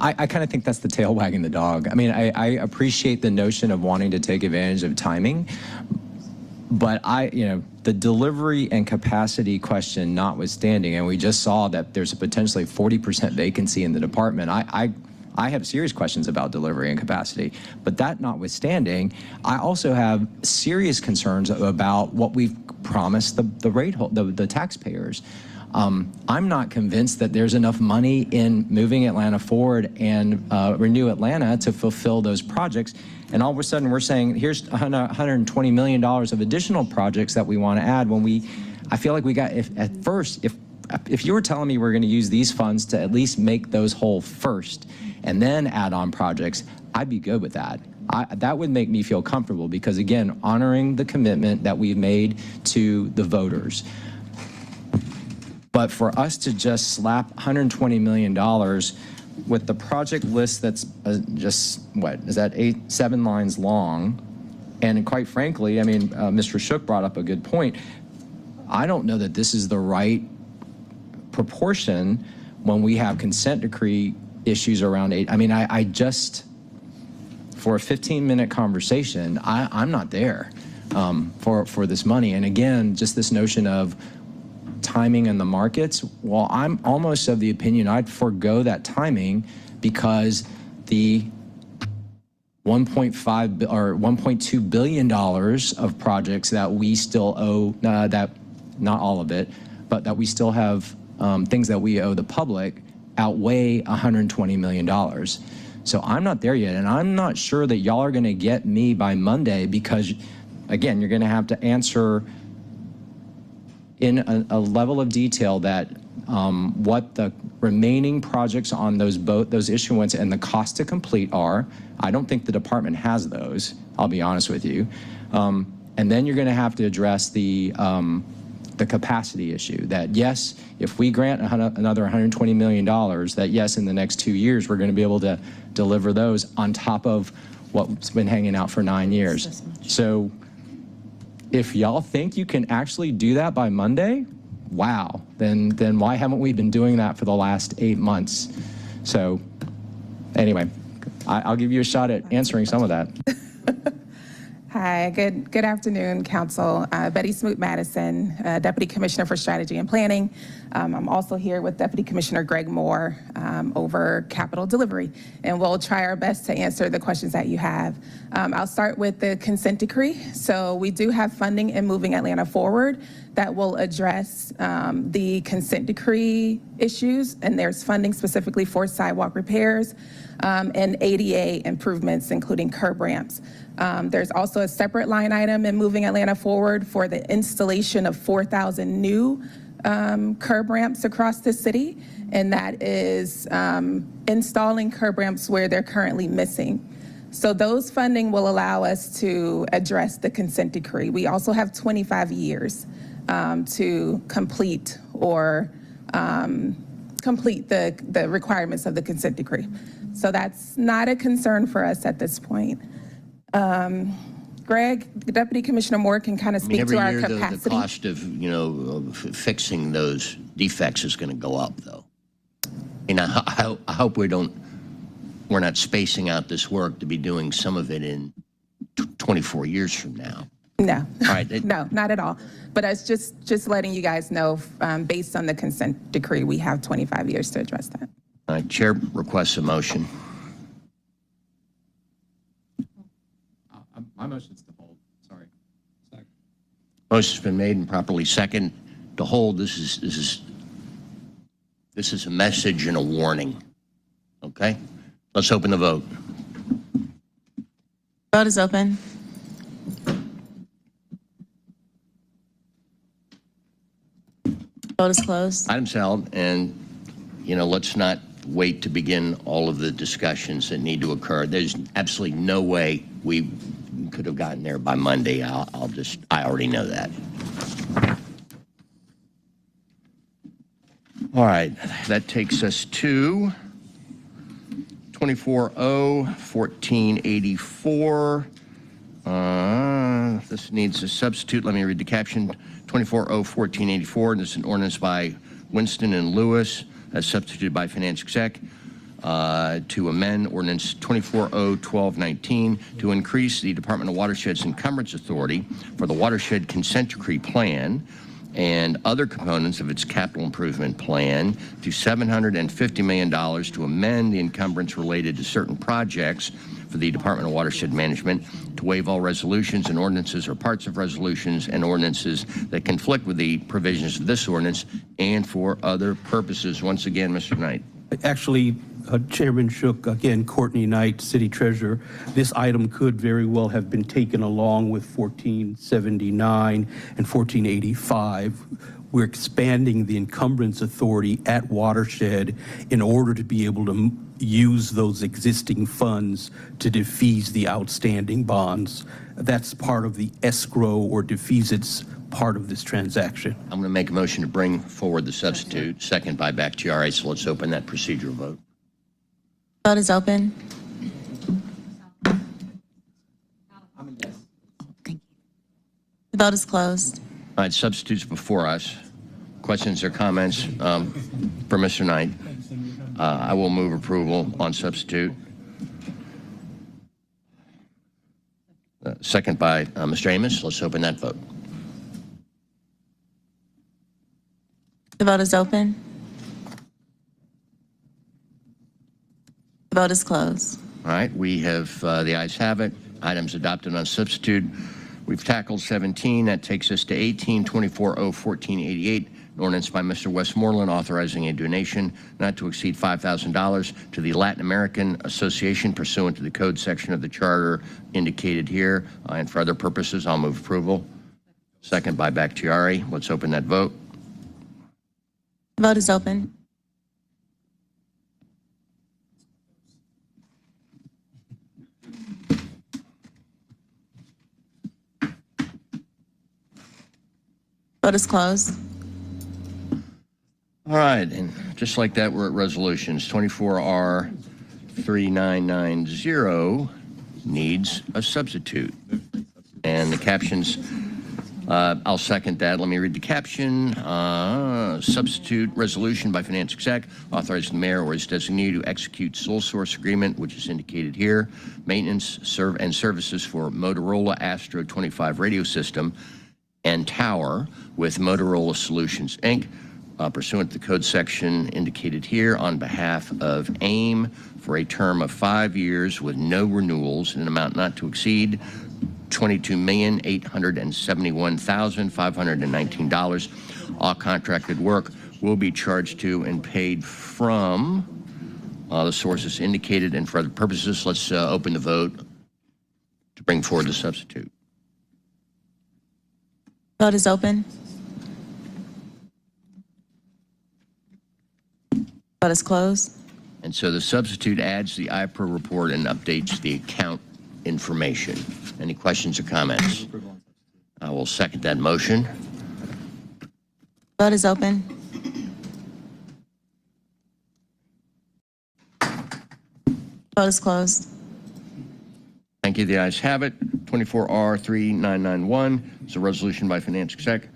M: I kind of think that's the tail wagging the dog. I mean, I appreciate the notion of wanting to take advantage of timing, but the delivery and capacity question notwithstanding, and we just saw that there's a potentially 40% vacancy in the department. I have serious questions about delivery and capacity, but that notwithstanding, I also have serious concerns about what we've promised the taxpayers. I'm not convinced that there's enough money in moving Atlanta forward and Renew Atlanta to fulfill those projects. And all of a sudden we're saying, here's $120 million of additional projects that we want to add when I feel like we got, if you were telling me we're going to use these funds to at least make those whole first and then add on projects, I'd be good with that. That would make me feel comfortable because, again, honoring the commitment that we've made to the voters. But for us to just slap $120 million with the project list that's just, what, is that 7 lines long? And quite frankly, I mean, Mr. Shook brought up a good point. I don't know that this is the right proportion when we have consent decree issues around 8. I mean, I just, for a 15-minute conversation, I'm not there for this money. And again, just this notion of timing in the markets, well, I'm almost of the opinion I'd forego that timing because the $1.2 billion of projects that we still owe, that not all of it, but that we still have things that we owe the public outweigh $120 million. So I'm not there yet, and I'm not sure that y'all are going to get me by Monday because, again, you're going to have to answer in a level of detail that what the remaining projects on those issuance and the cost to complete are. I don't think the department has those, I'll be honest with you. And then you're going to have to address the capacity issue that, yes, if we grant another $120 million, that, yes, in the next 2 years, we're going to be able to deliver those on top of what's been hanging out for 9 years. So if y'all think you can actually do that by Monday, wow, then why haven't we been doing that for the last 8 months? So anyway, I'll give you a shot at answering some of that.
S: Hi, good afternoon, Council. Betty Smoot-Madison, Deputy Commissioner for Strategy and Planning. I'm also here with Deputy Commissioner Greg Moore over capital delivery, and we'll try our best to answer the questions that you have. I'll start with the consent decree. So we do have funding in Moving Atlanta Forward that will address the consent decree issues, and there's funding specifically for sidewalk repairs and ADA improvements, including curb ramps. There's also a separate line item in Moving Atlanta Forward for the installation of 4,000 new curb ramps across the city, and that is installing curb ramps where they're currently missing. So those funding will allow us to address the consent decree. We also have 25 years to complete or complete the requirements of the consent decree. So that's not a concern for us at this point. Greg, the Deputy Commissioner Moore can kind of speak to our capacity.
A: Every year, the cost of, fixing those defects is going to go up, though. And I hope we're we're not spacing out this work to be doing some of it in 24 years from now.
S: No,
A: All right.
S: no, not at all. But it's just letting you guys know, based on the consent decree, we have 25 years to address that.
A: All right, Chair requests a motion.
N: My motion's to hold. Sorry.
A: Motion's been made and properly second to hold. This is a message and a warning. Okay? Let's open the vote.
B: Vote is open. Vote is closed.
A: Items held, and, let's not wait to begin all of the discussions that need to occur. There's absolutely no way we could have gotten there by Monday. I already know that. All right, that takes us to 24-0-1484. This needs a substitute. Let me read the caption. 24-0-1484. This is an ordinance by Winston and Lewis, as substituted by Finance Exec, to amend Ordinance 24-0-1219 to increase the Department of Watershed's encumbrance authority for the Watershed Consent Decree Plan and other components of its capital improvement plan to $750 million to amend the encumbrance related to certain projects for the Department of Watershed Management, to waive all resolutions and ordinances or parts of resolutions and ordinances that conflict with the provisions of this ordinance, and for other purposes. Once again, Mr. Knight.
Q: Actually, Chairman Shook, again, Courtney Knight, City Treasurer, this item could very well have been taken along with 1479 and 1485. We're expanding the encumbrance authority at Watershed in order to be able to use those existing funds to defease the outstanding bonds. That's part of the escrow or defeasance part of this transaction.
A: I'm going to make a motion to bring forward the substitute. Second by Bakhtiari. So let's open that procedural vote.
B: Vote is open. Thank you. The vote is closed.
A: All right, substitutes before us. Questions or comments for Mr. Knight? I will move approval on substitute. Second by Mr. Amos. Let's open that vote.
B: The vote is open. The vote is closed.
A: All right, we have the ayes have it. Items adopted on substitute. We've tackled 17. That takes us to 18, 24-0-1488. An ordinance by Mr. Westmoreland authorizing a donation not to exceed $5,000 to the Latin American Association pursuant to the code section of the charter indicated here. And for other purposes, I'll move approval. Second by Bakhtiari. Let's open that vote.
B: The vote is open. Vote is closed.
A: All right, and just like that, we're at resolutions. 24R3990 needs a substitute. And the captions, I'll second that. Let me read the caption. Substitute resolution by Finance Exec authorizing the mayor or his designee to execute sole source agreement, which is indicated here, maintenance and services for Motorola Astro 25 radio system and tower with Motorola Solutions, Inc., pursuant to the code section indicated here on behalf of AIM for a term of 5 years with no renewals in an amount not to exceed $22,871,519. All contracted work will be charged to and paid from the sources indicated and for other purposes. Let's open the vote to bring forward the substitute.
B: Vote is open. Vote is closed.
A: And so the substitute adds the IPRO report and updates the account information. Any questions or comments? I will second that motion.
B: Vote is open. Vote is closed.
A: Thank you. The ayes have it. 24R3991 is a resolution by Finance Exec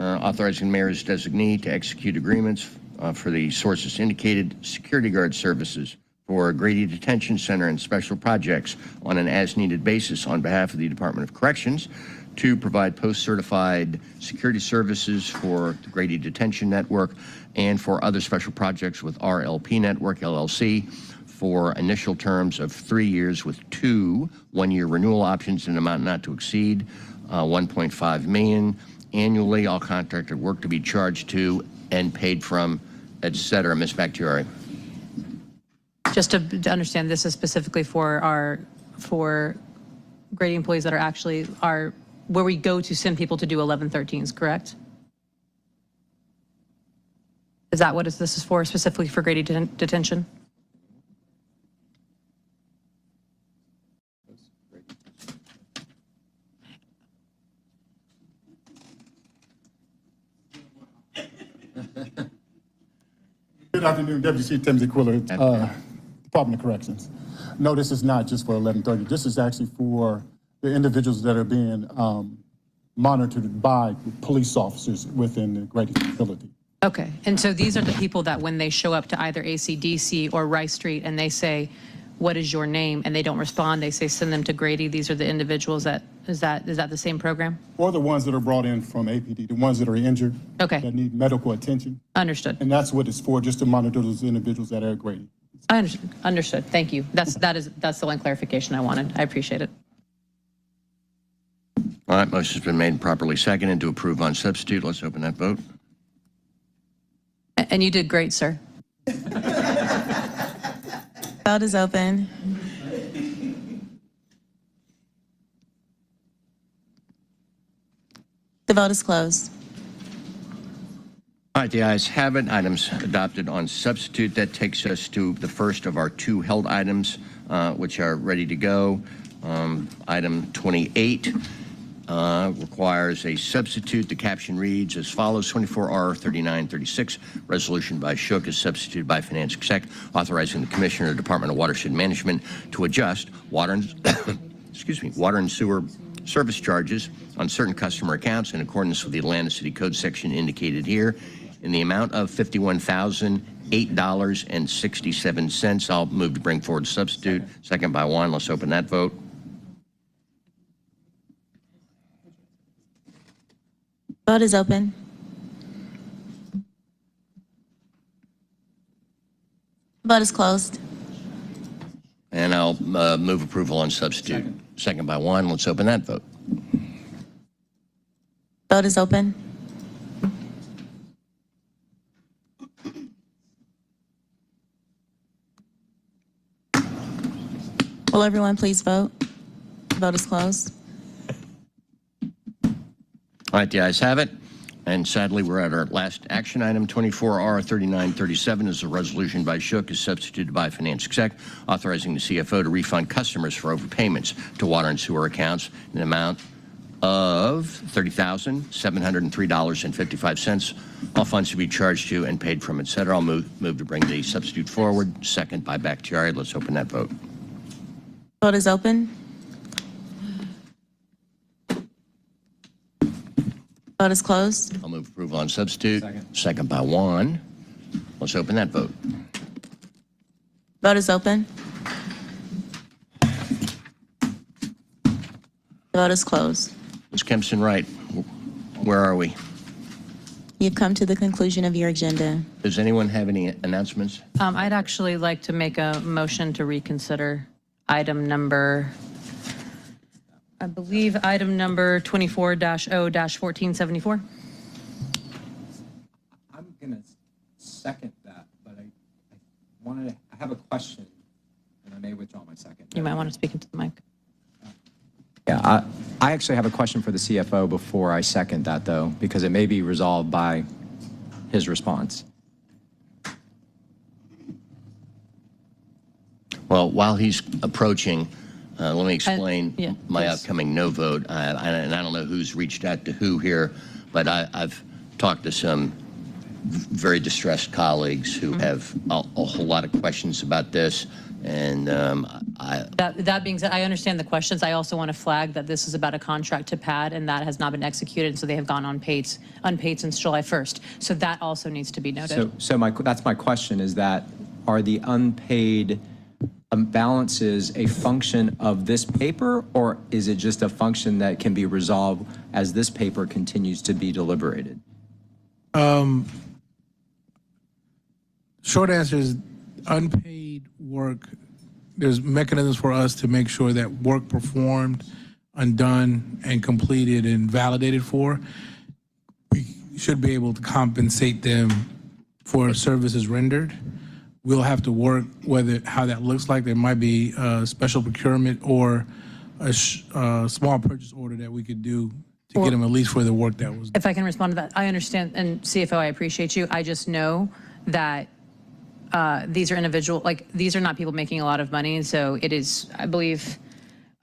A: authorizing the mayor's designee to execute agreements for the sources indicated security guard services for Grady Detention Center and special projects on an as-needed basis on behalf of the Department of Corrections to provide post-certified security services for the Grady Detention Network and for other special projects with RLP Network, LLC, for initial terms of 3 years with 2 one-year renewal options in an amount not to exceed $1.5 million annually. All contracted work to be charged to and paid from, et cetera. Ms. Bakhtiari.
E: Just to understand, this is specifically for Grady employees that are actually where we go to send people to do 1113s, correct? Is that what this is for, specifically for Grady detention?
T: Good afternoon, Deputy Chief Timothy Quiller, Department of Corrections. No, this is not just for 1130. This is actually for the individuals that are being monitored by police officers within the Grady facility.
E: Okay, and so these are the people that when they show up to either ACDC or Rice Street and they say, what is your name? And they don't respond, they say, send them to Grady. These are the individuals is that the same program?
T: Or the ones that are brought in from APD, the ones that are injured,
E: okay,
T: that need medical attention.
E: Understood.
T: And that's what it's for, just to monitor those individuals that are at Grady.
E: I understood. Thank you. That's the one clarification I wanted. I appreciate it.
A: All right, motion's been made and properly seconded to approve on substitute. Let's open that vote.
E: And you did great, sir.
B: Vote is open. The vote is closed.
A: All right, the ayes have it. Items adopted on substitute. That takes us to the first of our 2 held items, which are ready to go. Item 28 requires a substitute. The caption reads as follows: 24R 3936, resolution by Shook is substituted by Finance Exec, authorizing the Commissioner of the Department of Watershed Management to adjust water and sewer service charges on certain customer accounts in accordance with the Atlanta City Code section indicated here in the amount of $51,008.67. I'll move to bring forward substitute. Second by Juan. Let's open that vote.
B: Vote is open. Vote is closed.
A: And I'll move approval on substitute. Second by Juan. Let's open that vote.
B: Vote is open. Will everyone please vote? Vote is closed.
A: All right, the ayes have it. And sadly, we're at our last action item. 24R 3937 is a resolution by Shook, is substituted by Finance Exec, authorizing the CFO to refund customers for overpayments to water and sewer accounts in an amount of $30,703.55. All funds to be charged to and paid from, et cetera. I'll move to bring the substitute forward. Second by Bakhtiari. Let's open that vote.
B: Vote is open. Vote is closed.
A: I'll move approval on substitute. Second by Juan. Let's open that vote.
B: Vote is open. Vote is closed.
A: Ms. Kempson-Wright, where are we?
B: You've come to the conclusion of your agenda.
A: Does anyone have any announcements?
E: I'd actually like to make a motion to reconsider item number, I believe, item number 24-0-1474.
M: I'm going to second that, but I have a question, and I may withdraw my second.
E: You might want to speak into the mic.
M: Yeah, I actually have a question for the CFO before I second that, though, because it may be resolved by his response.
A: Well, while he's approaching, let me explain my upcoming no vote. And I don't know who's reached out to who here, but I've talked to some very distressed colleagues who have a whole lot of questions about this. And
E: That being said, I understand the questions. I also want to flag that this is about a contract to PAD, and that has not been executed, and so they have gone unpaid since July 1st. So that also needs to be noted.
M: So that's my question, is that are the unpaid balance is a function of this paper, or is it just a function that can be resolved as this paper continues to be deliberated?
F: Short answer is unpaid work. There's mechanisms for us to make sure that work performed, undone, and completed and validated for, we should be able to compensate them for services rendered. We'll have to work how that looks like. There might be a special procurement or a small purchase order that we could do to get them at least for the work that was done.
E: If I can respond to that, I understand, and CFO, I appreciate you. I just know that these are these are not people making a lot of money. So it is, I believe,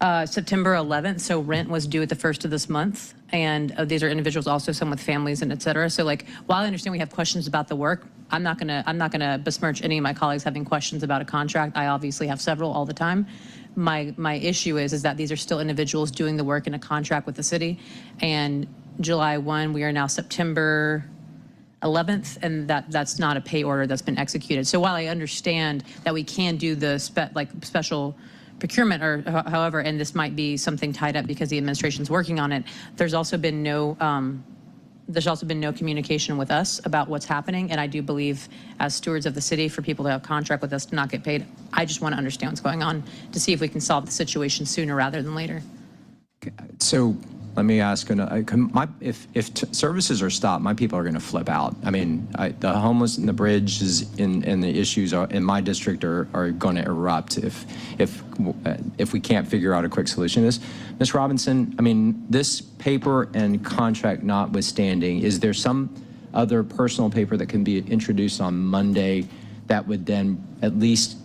E: September 11th. So rent was due at the first of this month. And these are individuals also, some with families and et cetera. So while I understand we have questions about the work, I'm not gonna besmirch any of my colleagues having questions about a contract. I obviously have several all the time. My issue is that these are still individuals doing the work in a contract with the city. And July 1, we are now September 11th, and that's not a pay order that's been executed. So while I understand that we can do the special procurement or however, and this might be something tied up because the administration's working on it, there's also been no communication with us about what's happening. And I do believe, as stewards of the city, for people to have contract with us to not get paid, I just want to understand what's going on to see if we can solve the situation sooner rather than later.
M: So let me ask, if services are stopped, my people are going to flip out. I mean, the homeless and the bridges and the issues in my district are going to erupt if we can't figure out a quick solution to this. Ms. Robinson, I mean, this paper and contract notwithstanding, is there some other personal paper that can be introduced on Monday that would then at least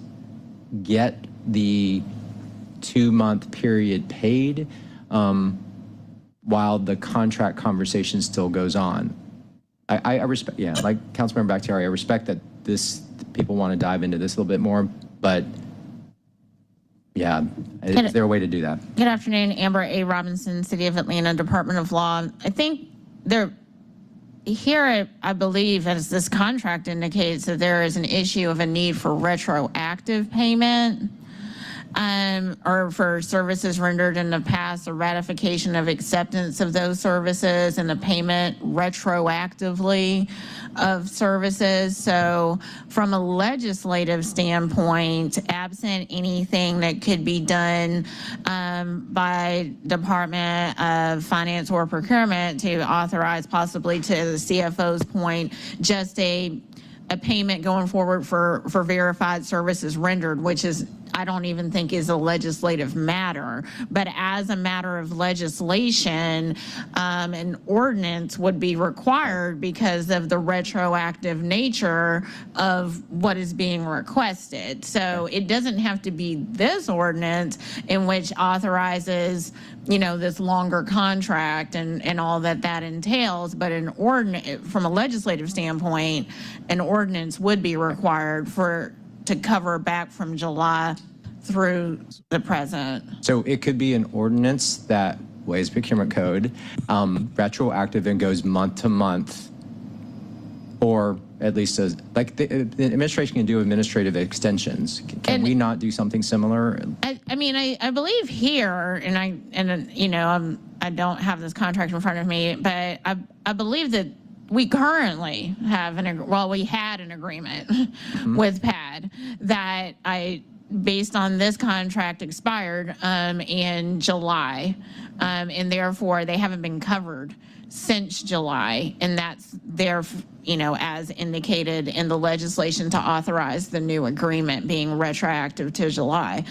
M: get the 2-month period paid? While the contract conversation still goes on. I respect, yeah, like Councilmember Bakhtiari, I respect that people want to dive into this a little bit more, but yeah, is there a way to do that?
O: Good afternoon, Amber A. Robinson, City of Atlanta, Department of Law. I think here, I believe, as this contract indicates, that there is an issue of a need for retroactive payment. Or for services rendered in the past, a ratification of acceptance of those services and the payment retroactively of services. So from a legislative standpoint, absent anything that could be done by Department of Finance or Procurement to authorize, possibly to the CFO's point, just a payment going forward for verified services rendered, which is, I don't even think is a legislative matter. But as a matter of legislation, an ordinance would be required because of the retroactive nature of what is being requested. So it doesn't have to be this ordinance in which authorizes, this longer contract and all that entails, but an ordinance, from a legislative standpoint, an ordinance would be required to cover back from July through the present.
M: So it could be an ordinance that weighs procurement code, retroactive and goes month to month, or at least as, like the administration can do administrative extensions. Can we not do something similar?
O: I believe here, and I don't have this contract in front of me, but I believe that we currently have we had an agreement with PAD that based on this contract expired in July, and therefore they haven't been covered since July, and that's as indicated in the legislation to authorize the new agreement being retroactive to July.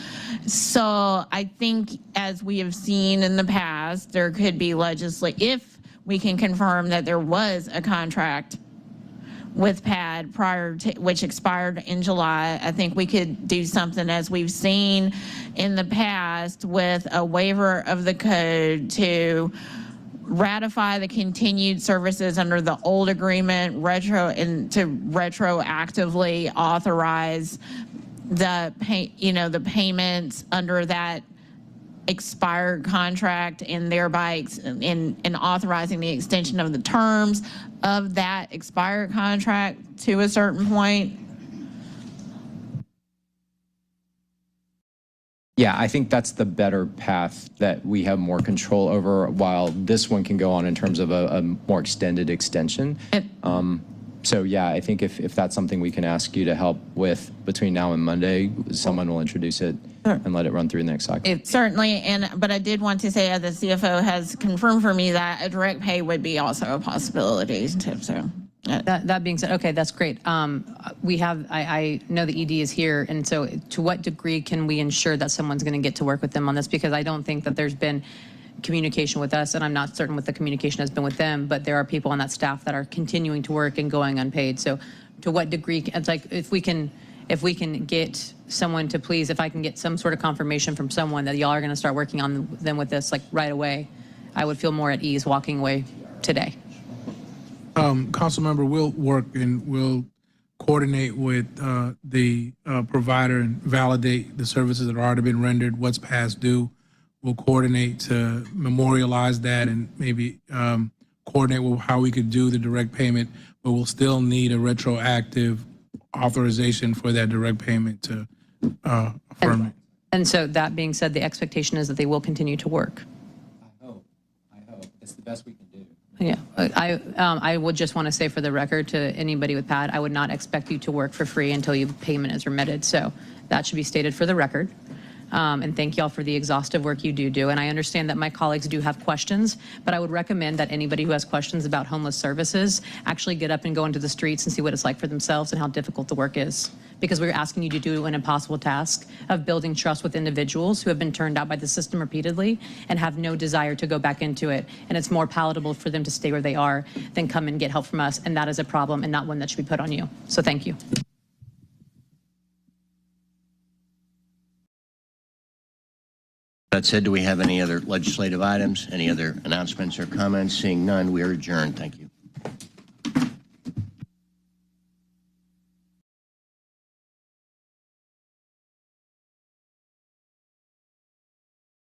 O: So I think, as we have seen in the past, there could be if we can confirm that there was a contract with PAD which expired in July, I think we could do something as we've seen in the past with a waiver of the code to ratify the continued services under the old agreement, to retroactively authorize the payments under that expired contract, and thereby in authorizing the extension of the terms of that expired contract to a certain point.
M: Yeah, I think that's the better path that we have more control over, while this one can go on in terms of a more extended extension. So yeah, I think if that's something we can ask you to help with between now and Monday, someone will introduce it and let it run through the next cycle.
O: Certainly, but I did want to say the CFO has confirmed for me that a direct pay would be also a possibility. So.
E: That being said, okay, that's great. We have, I know the ED is here, and so to what degree can we ensure that someone's going to get to work with them on this? Because I don't think that there's been communication with us, and I'm not certain what the communication has been with them, but there are people on that staff that are continuing to work and going unpaid. So to what degree, it's like if we can get someone to please, if I can get some sort of confirmation from someone that y'all are going to start working on them with this like right away, I would feel more at ease walking away today.
F: Councilmember, we'll work and we'll coordinate with the provider and validate the services that have already been rendered, what's past due. We'll coordinate to memorialize that and maybe coordinate with how we could do the direct payment, but we'll still need a retroactive authorization for that direct payment to affirm it.
E: And so that being said, the expectation is that they will continue to work.
M: I hope. It's the best we can do.
E: Yeah, I would just want to say for the record to anybody with PAD, I would not expect you to work for free until your payment is remitted. So that should be stated for the record. And thank y'all for the exhaustive work you do. And I understand that my colleagues do have questions, but I would recommend that anybody who has questions about homeless services actually get up and go into the streets and see what it's like for themselves and how difficult the work is. Because we're asking you to do an impossible task of building trust with individuals who have been turned out by the system repeatedly and have no desire to go back into it. And it's more palatable for them to stay where they are than come and get help from us. And that is a problem and not one that should be put on you. So thank you.
A: That said, do we have any other legislative items, any other announcements or comments? Seeing none, we are adjourned. Thank you.